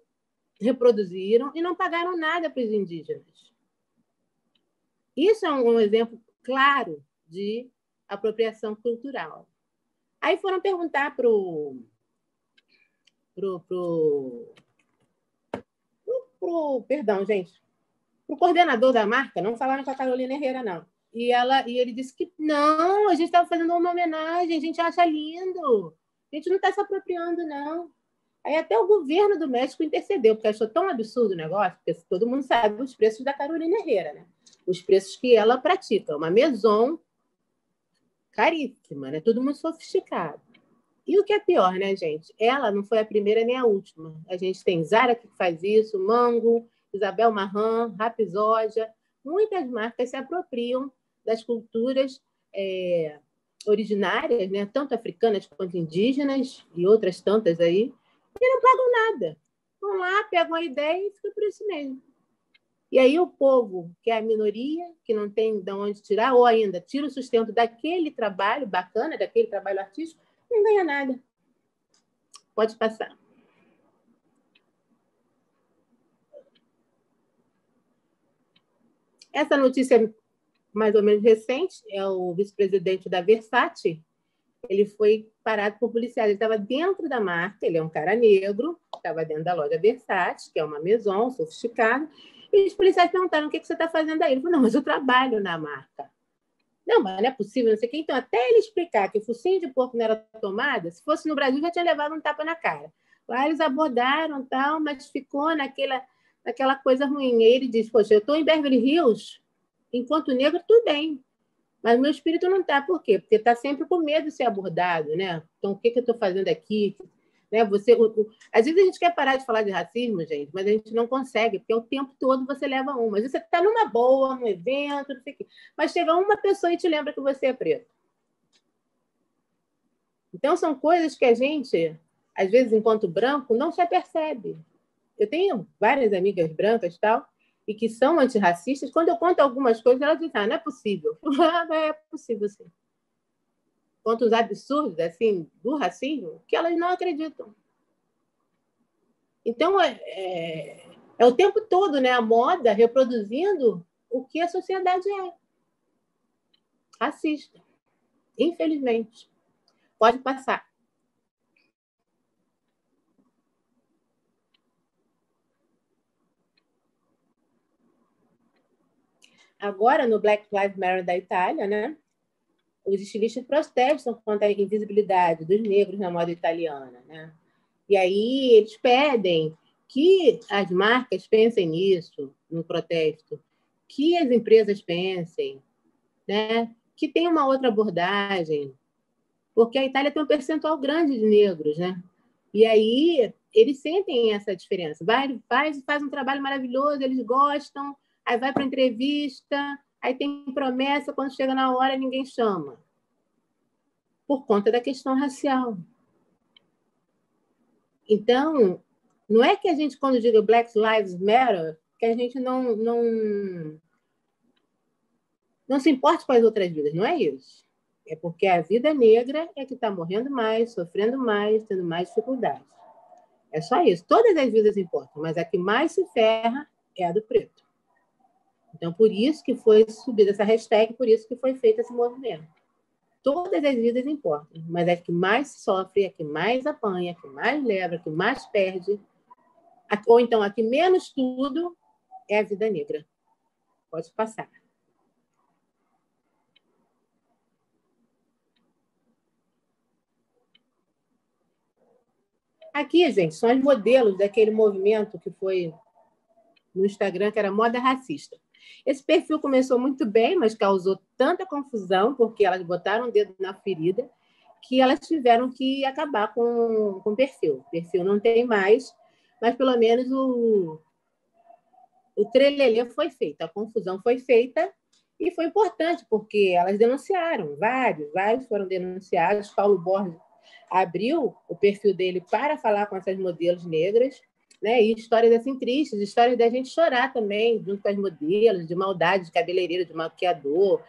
reproduziram e não pagaram nada para os indígenas. Isso é um exemplo claro de apropriação cultural. Aí foram perguntar para o coordenador da marca, não falaram com a Carolina Herrera, não. E ele disse que não, a gente estava fazendo uma homenagem, a gente acha lindo, a gente não está se apropriando, não. Aí até o governo do México intercedeu, porque achou tão absurdo o negócio, porque todo mundo sabe os preços da Carolina Herrera, né? Os preços que ela pratica, uma maison caríssima, né? Todo mundo sofisticado. E o que é pior, né, gente? Ela não foi a primeira nem a última. A gente tem Zara que faz isso, Mango, Isabel Marant, Rapisoja. Muitas marcas se apropriam das culturas originárias, né? Tanto africanas quanto indígenas e outras tantas aí, e não pagam nada. Vão lá, pegam a ideia e fica por isso mesmo. E aí o povo, que é a minoria, que não tem de onde tirar, ou ainda tira o sustento daquele trabalho bacana, daquele trabalho artístico, não ganha nada. Pode passar. Essa notícia mais ou menos recente é o vice-presidente da Versace. Ele foi parado por policiais. Ele estava dentro da marca, ele é um cara negro, estava dentro da loja Versace, que é uma maison sofisticada, e os policiais perguntaram: o que você está fazendo aí? Ele falou: não, mas eu trabalho na marca. Não, mas não é possível, não sei o quê. Então, até ele explicar que o focinho de porco não era tomada, se fosse no Brasil, já tinha levado um tapa na cara. Lá eles abordaram, tal, mas ficou naquela coisa ruim. E ele diz: poxa, eu estou em Beverly Hills, enquanto negro, tudo bem. Mas meu espírito não está. Por quê? Porque está sempre com medo de ser abordado, né? Então, o que eu estou fazendo aqui? Né? Às vezes a gente quer parar de falar de racismo, gente, mas a gente não consegue, porque o tempo todo você leva uma. Às vezes você está numa boa, num evento, não sei o quê, mas chega uma pessoa e te lembra que você é preto. Então, são coisas que a gente, às vezes, enquanto branco, não se apercebe. Eu tenho várias amigas brancas, tal, e que são antirracistas. Quando eu conto algumas coisas, elas dizem: não é possível. É possível, sim. Quanto os absurdos assim, do racismo, que elas não acreditam. Então, é o tempo todo, né, a moda reproduzindo o que a sociedade é. Racista. Infelizmente. Pode passar. Agora, no Black Lives Matter da Itália, né, os estilistas protestam contra a invisibilidade dos negros na moda italiana, né? E aí eles pedem que as marcas pensem nisso, no protesto, que as empresas pensem, né? Que tem uma outra abordagem, porque a Itália tem um percentual grande de negros, né? E aí eles sentem essa diferença. Faz um trabalho maravilhoso, eles gostam, aí vai para a entrevista, aí tem promessa, quando chega na hora ninguém chama. Por conta da questão racial. Então, não é que a gente, quando diga Black Lives Matter, que a gente não se importe com as outras vidas, não é isso. É porque a vida negra é que está morrendo mais, sofrendo mais, tendo mais dificuldades. É só isso. Todas as vidas importam, mas a que mais se ferra é a do preto. Então, por isso que foi subida essa hashtag, por isso que foi feito esse movimento. Todas as vidas importam, mas a que mais sofre, a que mais apanha, a que mais leva, a que mais perde, ou então a que menos tudo, é a vida negra. Pode passar. Aqui, gente, são os modelos daquele movimento que foi no Instagram, que era moda racista. Esse perfil começou muito bem, mas causou tanta confusão, porque elas botaram o dedo na ferida, que elas tiveram que acabar com o perfil. O perfil não tem mais, mas pelo menos o trelelê foi feito, a confusão foi feita, e foi importante, porque elas denunciaram, vários foram denunciados. Paulo Borges abriu o perfil dele para falar com essas modelos negras, né? E histórias assim tristes, histórias da gente chorar também, junto com as modelos, de maldade, de cabeleireiro, de maquiador,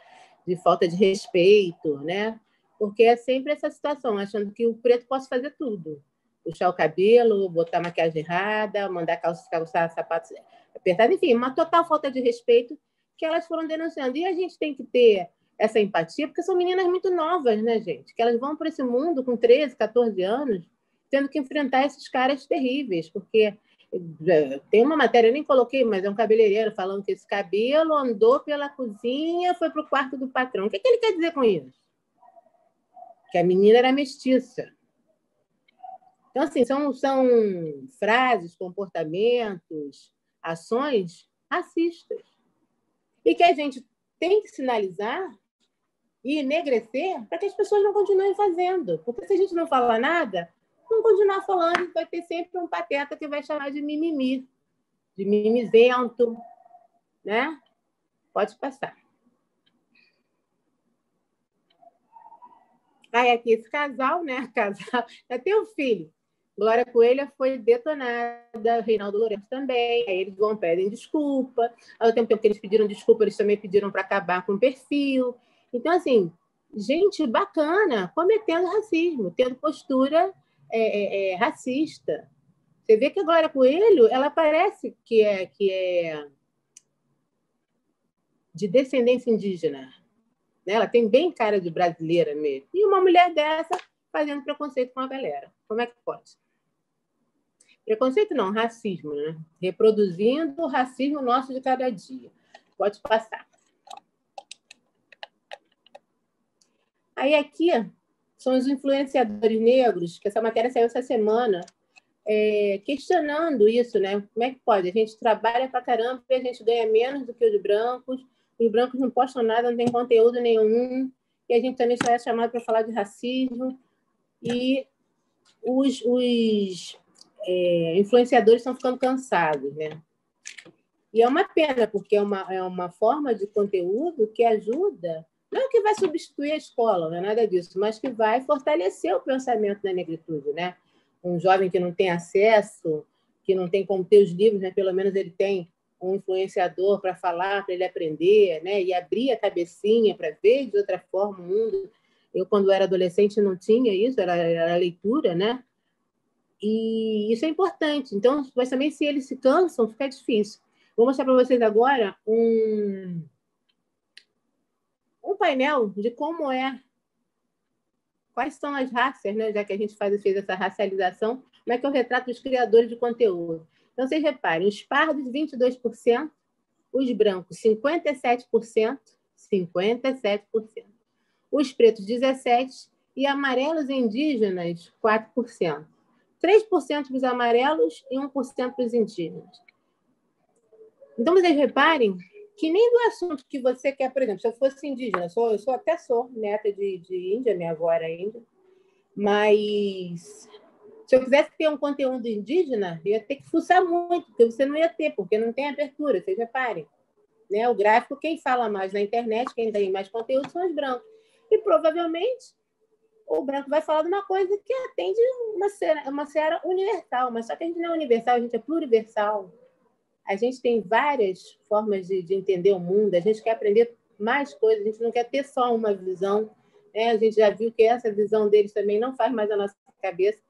de falta de respeito, né? Porque é sempre essa situação, achando que o preto pode fazer tudo. Puxar o cabelo, botar maquiagem errada, mandar calçar sapatos apertados, enfim, uma total falta de respeito que elas foram denunciando. E a gente tem que ter essa empatia, porque são meninas muito novas, né, gente? Que elas vão para esse mundo com 13, 14 anos, tendo que enfrentar esses caras terríveis, porque tem uma matéria, eu nem coloquei, mas é um cabeleireiro falando que esse cabelo andou pela cozinha, foi para o quarto do patrão. O que ele quer dizer com isso? Que a menina era mestiça. Então, assim, são frases, comportamentos, ações racistas. E que a gente tem que sinalizar e enegrecer para que as pessoas não continuem fazendo. Porque se a gente não falar nada, não continuar falando, vai ter sempre um pateta que vai chamar de mimimi, de mimizento, né? Pode passar. Aí aqui esse casal, né? Casal, já tem um filho. Glória Coelho foi detonada, Reinaldo Lourenço também. Aí eles vão, pedem desculpa. Ao tempo que eles pediram desculpa, eles também pediram para acabar com o perfil. Então, assim, gente bacana, cometendo racismo, tendo postura racista. Você vê que a Glória Coelho, ela parece que é de descendência indígena. Né? Ela tem bem cara de brasileira mesmo. E uma mulher dessa fazendo preconceito com a galera. Como é que pode? Preconceito não, racismo, né? Reproduzindo o racismo nosso de cada dia. Pode passar. Aí aqui são os influenciadores negros, que essa matéria saiu essa semana, questionando isso, né? Como é que pode? A gente trabalha pra caramba e a gente ganha menos do que os brancos não postam nada, não tem conteúdo nenhum, e a gente também só é chamado para falar de racismo, e os influenciadores estão ficando cansados, né? E é uma pena, porque é uma forma de conteúdo que ajuda, não que vai substituir a escola, não é nada disso, mas que vai fortalecer o pensamento da negritude, né? Um jovem que não tem acesso, que não tem como ter os livros, né? Pelo menos ele tem um influenciador para falar, para ele aprender, né? E abrir a cabecinha para ver de outra forma o mundo. Eu, quando era adolescente, não tinha isso, era leitura, né? E isso é importante. Então, mas também, se eles se cansam, fica difícil. Vou mostrar para vocês agora um painel de quais são as raças, né? Já que a gente fez essa racialização, como é que é o retrato dos criadores de conteúdo. Então, vocês reparem, os pardos, 22%, os brancos, 57%, 57%, os pretos, 17%, e amarelos indígenas, 4%. 3% para os amarelos e 1% para os indígenas. Então, vocês reparem que nem do assunto que você quer, por exemplo, se eu fosse indígena, eu até sou neta de índia, minha avó era índia, mas se eu quisesse ter um conteúdo indígena, eu ia ter que fuçar muito, porque você não ia ter, porque não tem abertura, vocês reparem. Né? O gráfico, quem fala mais na internet, quem tem mais conteúdo, são os brancos. E provavelmente o branco vai falar de uma coisa que atende uma seara universal, mas só que a gente não é universal, a gente é pluriversal. A gente tem várias formas de entender o mundo, a gente quer aprender mais coisas, a gente não quer ter só uma visão. Né? A gente já viu que essa visão deles também não faz mais a nossa cabeça.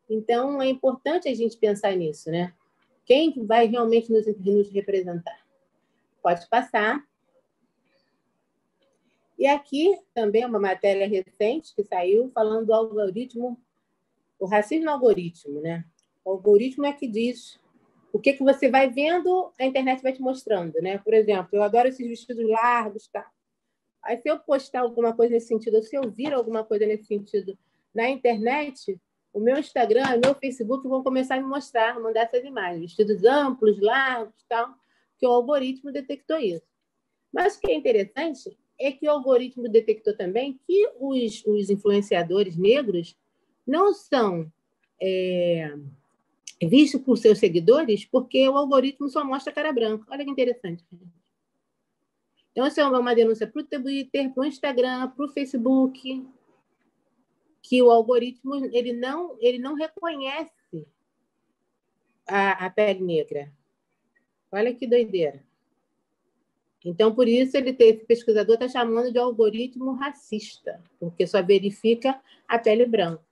Então, é importante a gente pensar nisso, né? Quem vai realmente nos representar? Pode passar. E aqui também uma matéria recente que saiu falando do algoritmo, o racismo no algoritmo, né? O algoritmo é que diz o que você vai vendo, a internet vai te mostrando, né? Por exemplo, eu adoro esses vestidos largos, tá? Aí, se eu postar alguma coisa nesse sentido, ou se eu vir alguma coisa nesse sentido na internet, o meu Instagram e o meu Facebook vão começar a me mostrar, mandar essas imagens, vestidos amplos, largos, tal, que o algoritmo detectou isso. Mas o que é interessante é que o algoritmo detectou também que os influenciadores negros não são vistos por seus seguidores porque o algoritmo só mostra cara branca. Olha que interessante. Então, essa é uma denúncia para o Twitter, para o Instagram, para o Facebook, que o algoritmo ele não reconhece a pele negra. Olha que doideira. Então, por isso, esse pesquisador está chamando de algoritmo racista, porque só verifica a pele branca.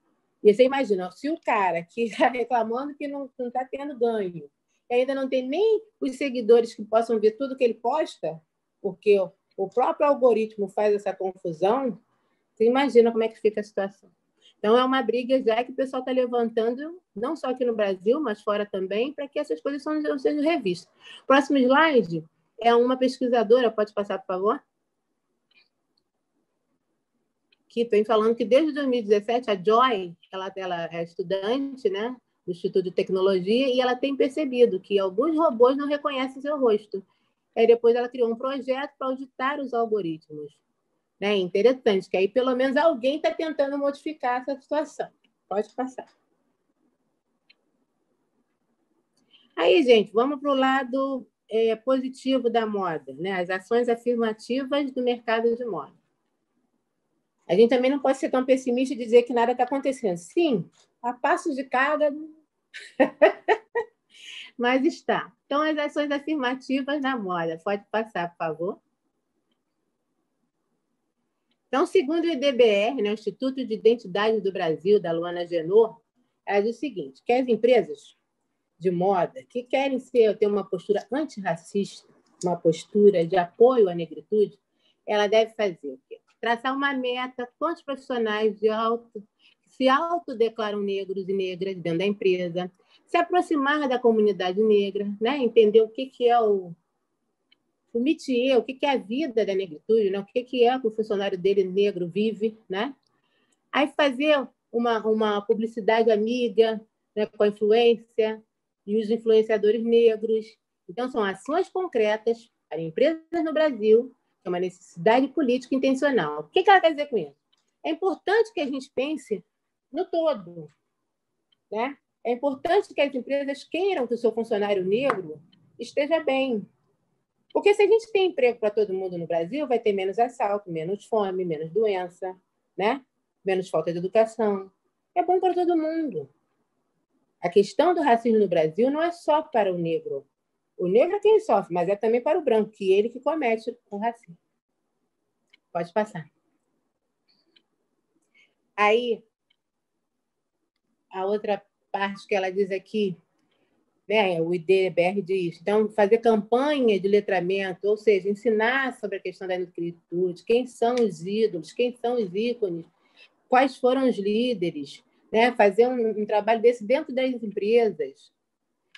E você imagina, se o cara que está reclamando que não está tendo ganho, e ainda não tem nem os seguidores que possam ver tudo que ele posta, porque o próprio algoritmo faz essa confusão, você imagina como é que fica a situação. Então, é uma briga já que o pessoal está levantando, não só aqui no Brasil, mas fora também, para que essas coisas sejam revistas. Próximo slide é uma pesquisadora, pode passar, por favor? Que vem falando que desde 2017 a Joy, ela é estudante, né, do Instituto de Tecnologia, e ela tem percebido que alguns robôs não reconhecem seu rosto. Aí depois ela criou um projeto para auditar os algoritmos. Né? Interessante, que aí pelo menos alguém está tentando modificar essa situação. Pode passar. Aí, gente, vamos para o lado positivo da moda, né? As ações afirmativas do mercado de moda. A gente também não pode ser tão pessimista e dizer que nada está acontecendo. Sim, a passos de cada... mas está. Então, as ações afirmativas na moda. Pode passar, por favor. Então, segundo o IDBR, né, o Instituto de Identidade do Brasil, da Luana Genor, ela diz o seguinte, que as empresas de moda que querem ter uma postura antirracista, uma postura de apoio à negritude, ela deve fazer o quê? Traçar uma meta, quantos profissionais se autodeclaram negros e negras dentro da empresa, se aproximar da comunidade negra, né? Entender o que é o métier, o que é a vida da negritude, né? O que é que o funcionário dele negro vive, né? Aí fazer uma publicidade amiga, né, com a influência e os influenciadores negros. Então, são ações concretas para empresas no Brasil, que é uma necessidade política intencional. O que ela quer dizer com isso? É importante que a gente pense no todo, né? É importante que as empresas queiram que o seu funcionário negro esteja bem. Porque se a gente tem emprego para todo mundo no Brasil, vai ter menos assalto, menos fome, menos doença, né? Menos falta de educação. É bom para todo mundo. A questão do racismo no Brasil não é só para o negro. O negro é quem sofre, mas é também para o branco, que é ele que comete o racismo. Pode passar. Aí, a outra parte que ela diz aqui, né, o IDBR diz, então, fazer campanha de letramento, ou seja, ensinar sobre a questão da negritude, quem são os ídolos, quem são os ícones, quais foram os líderes, né, fazer um trabalho desse dentro das empresas.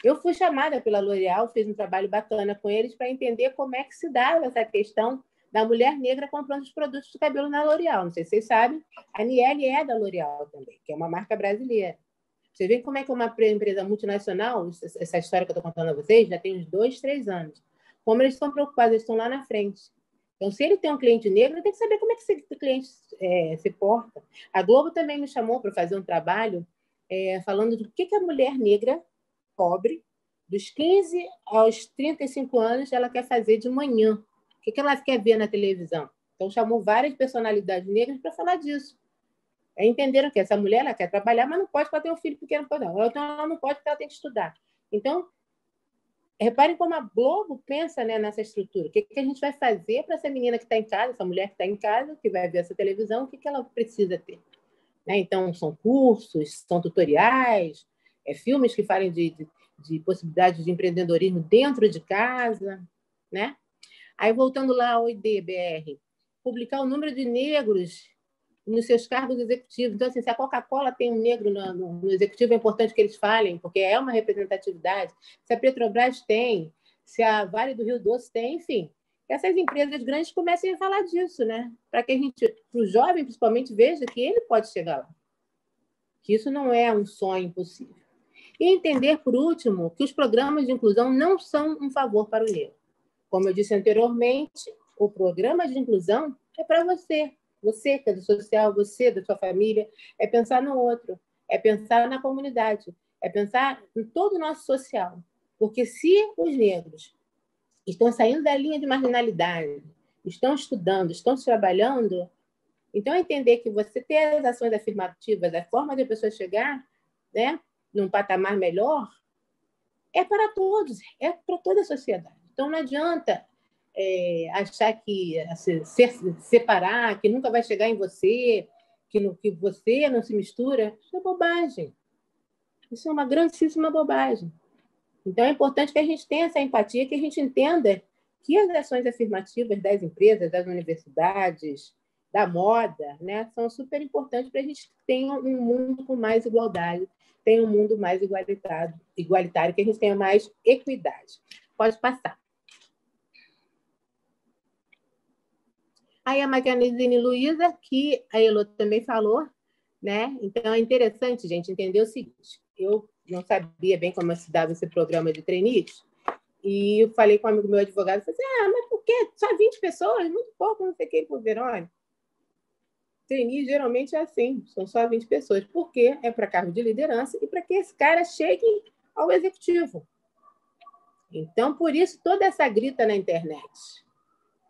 Eu fui chamada pela L'Oréal, fiz um trabalho bacana com eles para entender como é que se dava essa questão da mulher negra comprando os produtos de cabelo na L'Oréal. Não sei se vocês sabem, a Niele é da L'Oréal também, que é uma marca brasileira. Você vê como é que uma empresa multinacional, essa história que eu estou contando a vocês, já tem uns 2, 3 anos. Como eles estão preocupados, eles estão lá na frente. Então, se ele tem um cliente negro, ele tem que saber como é que esse cliente se porta. A Globo também me chamou para fazer um trabalho falando do que a mulher negra pobre, dos 15 aos 35 anos, ela quer fazer de manhã. O que ela quer ver na televisão? Então, chamou várias personalidades negras para falar disso. Entenderam que essa mulher ela quer trabalhar, mas não pode porque ela tem um filho pequeno. Não. Então, ela não pode porque ela tem que estudar. Então, reparem como a Globo pensa, né, nessa estrutura. O que a gente vai fazer para essa menina que está em casa, essa mulher que está em casa, que vai ver essa televisão, o que ela precisa ter? Né? Então, são cursos, são tutoriais, filmes que falem de possibilidades de empreendedorismo dentro de casa. Né? Aí, voltando lá ao IDBR, publicar o número de negros nos seus cargos executivos. Então, assim, se a Coca-Cola tem um negro no executivo, é importante que eles falem, porque é uma representatividade. Se a Petrobras tem, se a Vale do Rio Doce tem, enfim. Que essas empresas grandes comecem a falar disso, né? Para que a gente, para o jovem, principalmente, veja que ele pode chegar lá. Que isso não é um sonho impossível. E entender, por último, que os programas de inclusão não são um favor para o negro. Como eu disse anteriormente, o programa de inclusão é para você. Você que é do social, você da sua família, é pensar no outro, é pensar na comunidade, é pensar em todo o nosso social. Porque se os negros estão saindo da linha de marginalidade, estão estudando, estão trabalhando, então entender que você ter as ações afirmativas, a forma de a pessoa chegar, né, num patamar melhor, é para todos, é para toda a sociedade. Então não adianta achar que separar, que nunca vai chegar em você, que você não se mistura. Isso é bobagem. Isso é uma grandíssima bobagem. Então, é importante que a gente tenha essa empatia, que a gente entenda que as ações afirmativas das empresas, das universidades, da moda, né, são super importantes para a gente ter um mundo com mais igualdade, tenha um mundo mais igualitário, que a gente tenha mais equidade. Pode passar. Aí a Magazine Luiza, que a Elô também falou, né? Então é interessante, gente, entender o seguinte. Eu não sabia bem como se dava esse programa de trainees, e eu falei com um amigo meu advogado, falei assim, mas por quê? Só 20 pessoas? Muito pouco, não sei o que, por Verônica. Trainee geralmente é assim, são só 20 pessoas. Por quê? É para cargo de liderança e para que esse cara chegue ao executivo. Então, por isso, toda essa grita na internet.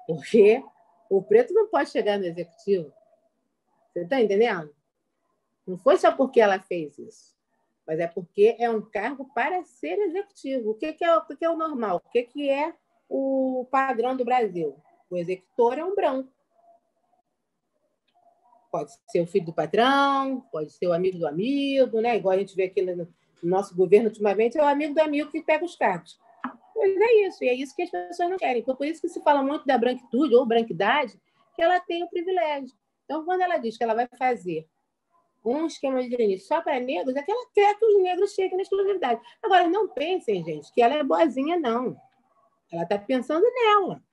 Porque o preto não pode chegar no executivo. Você está entendendo? Não foi só porque ela fez isso, mas é porque é um cargo para ser executivo. O que é o normal? O que é o padrão do Brasil? O executor é um branco. Pode ser o filho do patrão, pode ser o amigo do amigo, né? Igual a gente vê aqui no nosso governo ultimamente, é o amigo do amigo que pega os cargos. Pois é isso, e é isso que as pessoas não querem. Então, por isso que se fala muito da branquitude ou branquidade, que ela tem o privilégio. Então, quando ela diz que ela vai fazer um esquema de início só para negros, é que ela quer que os negros cheguem na exclusividade. Agora, não pensem, gente, que ela é boazinha, não. Ela está pensando nela,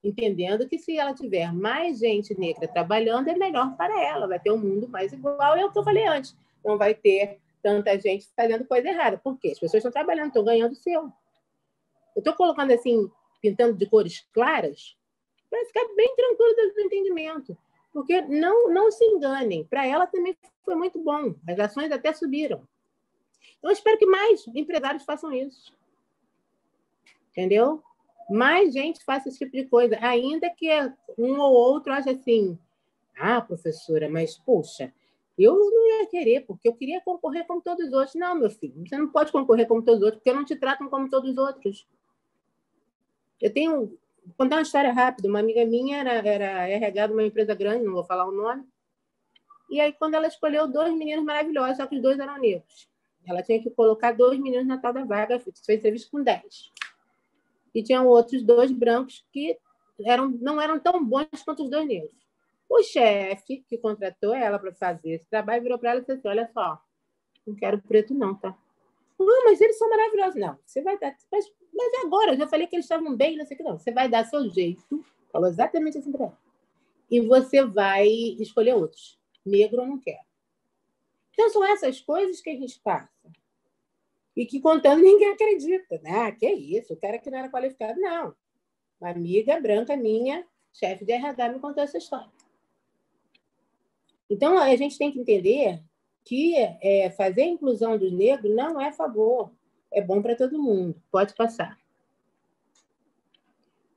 entendendo que se ela tiver mais gente negra trabalhando, é melhor para ela, vai ter um mundo mais igual, é o que eu falei antes. Não vai ter tanta gente fazendo coisa errada. Por quê? As pessoas estão trabalhando, estão ganhando o seu. Eu estou colocando assim, pintando de cores claras, para ficar bem tranquilo do entendimento. Porque não se enganem, para ela também foi muito bom, as ações até subiram. Então, eu espero que mais empresários façam isso. Entendeu? Mais gente faça esse tipo de coisa, ainda que um ou outro ache assim, professora, mas, poxa, eu não ia querer, porque eu queria concorrer como todos os outros. Não, meu filho, você não pode concorrer como todos os outros, porque não te tratam como todos os outros. Vou contar uma história rápida. Uma amiga minha era RH de uma empresa grande, não vou falar o nome, e aí, quando ela escolheu 2 meninos maravilhosos, só que os 2 eram negros, ela tinha que colocar 2 meninos na tal da vaga, fez entrevista com 10. E tinham outros 2 brancos que não eram tão bons quanto os 2 negros. O chefe que contratou ela para fazer esse trabalho virou para ela e disse assim, olha só, não quero preto não, tá? Não, mas eles são maravilhosos. Não, você vai dar... Mas agora, eu já falei que eles estavam bem, não sei o que não. Você vai dar seu jeito, falou exatamente assim para ela. E você vai escolher outros. Negro eu não quero. Então, são essas coisas que a gente passa. E que, contando, ninguém acredita. Né? Que é isso? O cara que não era qualificado. Não. Uma amiga branca minha, chefe de RH, me contou essa história. Então, a gente tem que entender que fazer a inclusão dos negros não é favor. É bom para todo mundo. Pode passar.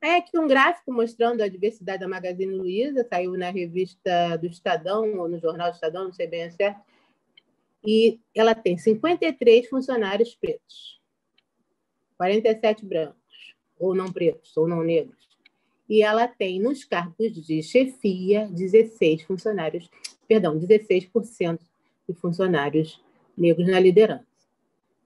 Aí aqui um gráfico mostrando a diversidade da Magazine Luiza, saiu na revista do Estadão, ou no jornal do Estadão, não sei bem certo. E ela tem 53 funcionários pretos, 47 brancos, ou não pretos, ou não negros. E ela tem, nos cargos de chefia, 16% de funcionários negros na liderança.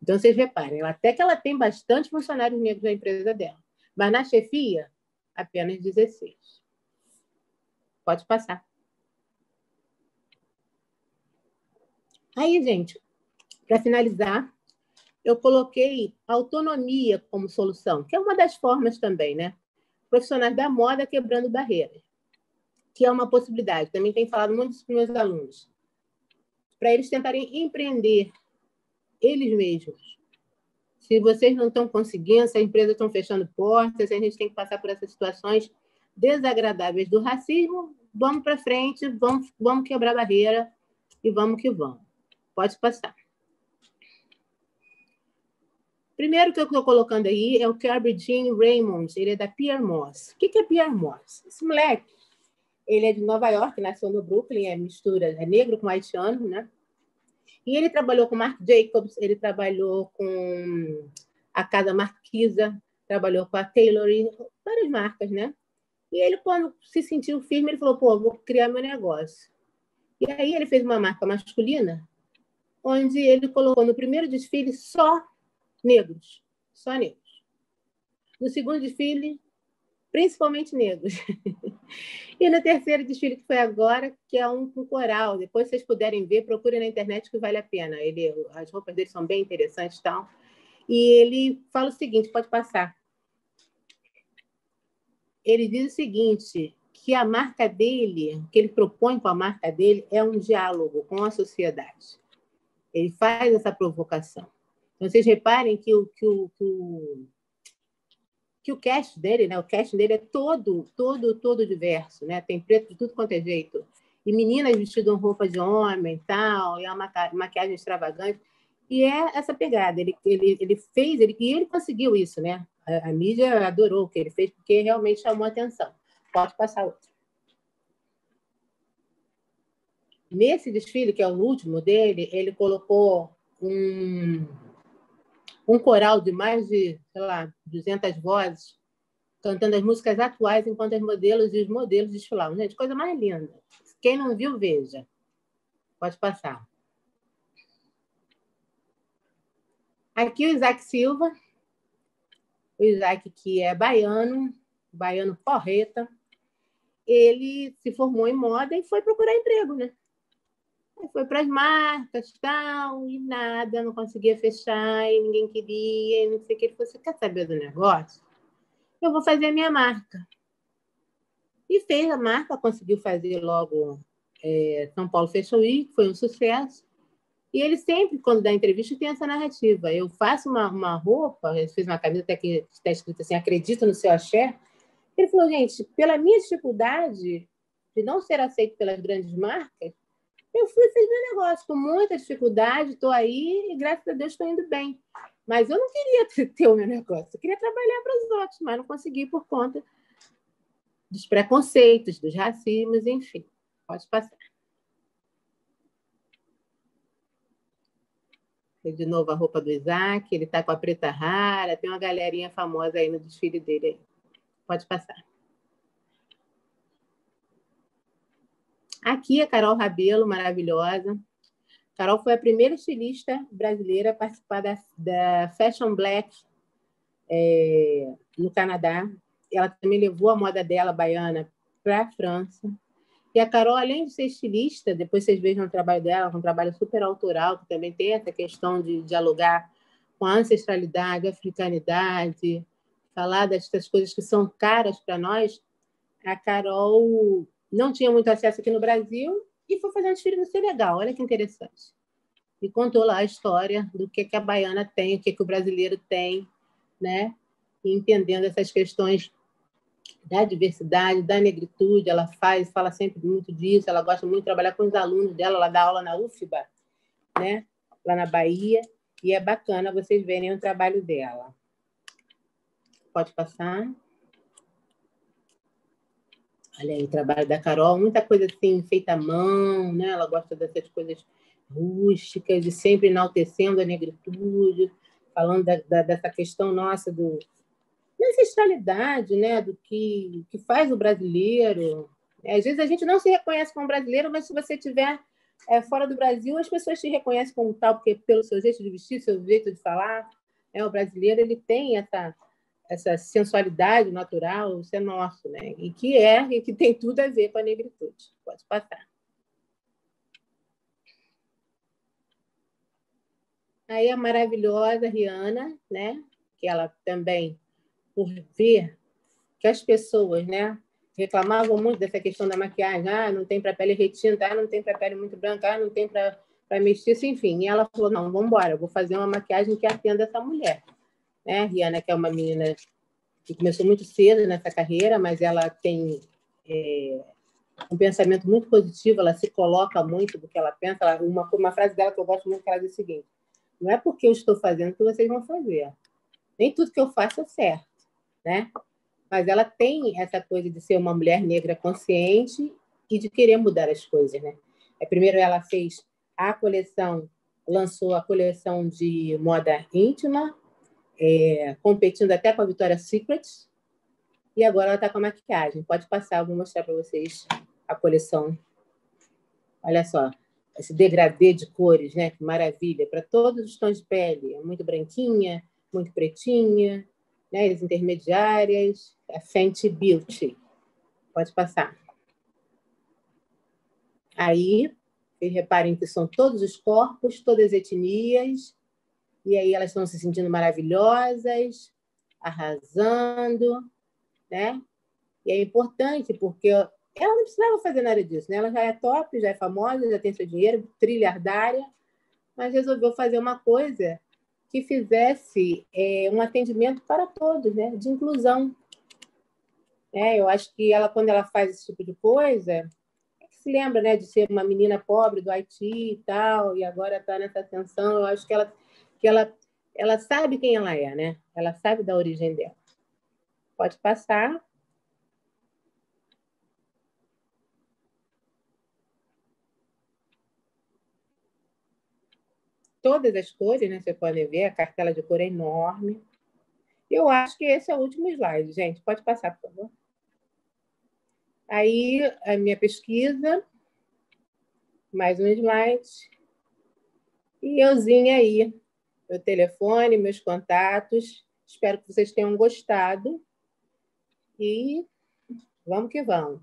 Então, vocês reparem, até que ela tem bastante funcionários negros na empresa dela, mas na chefia, apenas 16. Pode passar. Aí, gente, para finalizar, eu coloquei autonomia como solução, que é uma das formas também, né? Profissionais da moda quebrando barreiras, que é uma possibilidade. Também tenho falado muito com meus alunos, para eles tentarem empreender eles mesmos. Se vocês não estão conseguindo, se as empresas estão fechando portas, se a gente tem que passar por essas situações, desagradáveis do racismo, vamos para frente, vamos quebrar a barreira e vamos que vamos. Pode passar. Primeiro que eu estou colocando aí é o Kirby Jean Raymond, ele é da Pierre Moss. O que é Pierre Moss? Esse moleque, ele é de Nova York, nasceu no Brooklyn, é mistura, é negro com haitiano, né? E ele trabalhou com Marc Jacobs, ele trabalhou com a Casa Marquisa, trabalhou com a Taylor, várias marcas, né? E ele, quando se sentiu firme, ele falou, pô, vou criar meu negócio. E aí ele fez uma marca masculina, onde ele colocou no primeiro desfile só negros. No segundo desfile, principalmente negros. E no terceiro desfile, que foi agora, que é um com coral. Depois, se vocês puderem ver, procurem na internet que vale a pena. As roupas dele são bem interessantes e tal. E ele fala o seguinte, pode passar. Ele diz o seguinte, que a marca dele, o que ele propõe com a marca dele é um diálogo com a sociedade. Ele faz essa provocação. Então, vocês reparem que o cast dele, né? O cast dele é todo diverso, né? Tem preto de tudo quanto é jeito. E meninas vestidas com roupa de homem, tal, e uma maquiagem extravagante. E é essa pegada. Ele fez, e ele conseguiu isso, né? A mídia adorou o que ele fez, porque realmente chamou a atenção. Pode passar outro. Nesse desfile, que é o último dele, ele colocou um coral de mais de, sei lá, 200 vozes, cantando as músicas atuais, enquanto as modelos e os modelos desfilavam. Gente, coisa mais linda. Quem não viu, veja. Pode passar. Aqui o Isaac Silva. O Isaac, que é baiano porreta. Ele se formou em moda e foi procurar emprego, né? Foi para as marcas, tal, e nada, não conseguia fechar, e ninguém queria, e não sei o que. Ele falou, você quer saber do negócio? Eu vou fazer a minha marca. E fez a marca, conseguiu fazer logo São Paulo Fashion Week, foi um sucesso. E ele sempre, quando dá entrevista, tem essa narrativa. Eu faço uma roupa, ele fez uma camisa até que está escrito assim, acredita no seu axé. Ele falou, gente, pela minha dificuldade de não ser aceito pelas grandes marcas, eu fui fazer meu negócio com muita dificuldade, estou aí e, graças a Deus, estou indo bem. Mas eu não queria ter o meu negócio, eu queria trabalhar para os outros, mas não consegui por conta dos preconceitos, dos racismos, enfim. Pode passar. De novo a roupa do Isaac, ele está com a preta rara, tem uma galerinha famosa aí no desfile dele. Aí. Pode passar. Aqui a Carol Rabelo, maravilhosa. Carol foi a primeira estilista brasileira a participar da Fashion Black no Canadá. Ela também levou a moda dela, baiana, para a França. E a Carol, além de ser estilista, depois vocês vejam o trabalho dela, um trabalho super autoral, que também tem essa questão de dialogar com a ancestralidade, a africanidade, falar dessas coisas que são caras para nós. A Carol não tinha muito acesso aqui no Brasil e foi fazer um desfile no Senegal. Olha que interessante. E contou lá a história do que a baiana tem, o que o brasileiro tem, né? E entendendo essas questões da diversidade, da negritude, ela fala sempre muito disso, ela gosta muito de trabalhar com os alunos dela, ela dá aula na UFBA, né? Lá na Bahia, e é bacana vocês verem o trabalho dela. Pode passar. Olha aí, o trabalho da Carol, muita coisa assim, feita à mão, né? Ela gosta dessas coisas rústicas e sempre enaltecendo a negritude, falando dessa questão nossa da ancestralidade, né? Do que faz o brasileiro. Às vezes a gente não se reconhece como brasileiro, mas se você estiver fora do Brasil, as pessoas te reconhecem como tal, porque pelo seu jeito de vestir, seu jeito de falar, o brasileiro ele tem essa sensualidade natural, isso é nosso, né? E que tem tudo a ver com a negritude. Pode passar. Aí a maravilhosa Rihanna, né? Que ela também, por ver que as pessoas, né, reclamavam muito dessa questão da maquiagem, não tem para pele retinta, não tem para pele muito branca, não tem para mestiço, enfim. E ela falou, não, vamos embora, eu vou fazer uma maquiagem que atenda essa mulher. Né? Rihanna, que é uma menina que começou muito cedo nessa carreira, mas ela tem um pensamento muito positivo, ela se coloca muito do que ela pensa. Uma frase dela que eu gosto muito, que ela diz o seguinte: não é porque eu estou fazendo que vocês vão fazer. Nem tudo que eu faço é certo, né? Mas ela tem essa coisa de ser uma mulher negra consciente e de querer mudar as coisas, né? Primeiro ela fez a coleção, lançou a coleção de moda íntima, competindo até com a Victoria's Secret, e agora ela está com a maquiagem. Pode passar, eu vou mostrar para vocês a coleção. Olha só, esse degradê de cores, né? Que maravilha, para todos os tons de pele. É muito branquinha, muito pretinha, né? As intermediárias, a Fenty Beauty. Pode passar. Aí, vocês reparem que são todos os corpos, todas as etnias, e aí elas estão se sentindo maravilhosas, arrasando, né? E é importante, porque ela não precisava fazer nada disso, né? Ela já é top, já é famosa, já tem seu dinheiro, trilhardária, mas resolveu fazer uma coisa que fizesse um atendimento para todos, né? De inclusão. Eu acho que ela, quando ela faz esse tipo de coisa, se lembra, né, de ser uma menina pobre do Haiti e tal, e agora está nessa ascensão. Eu acho que ela sabe quem ela é, né? Ela sabe da origem dela. Pode passar. Todas as cores, né? Você pode ver, a cartela de cor é enorme. Eu acho que esse é o último slide, gente. Pode passar, por favor. Aí, a minha pesquisa. Mais um slide. E euzinha aí. Meu telefone, meus contatos. Espero que vocês tenham gostado. E vamos que vamos.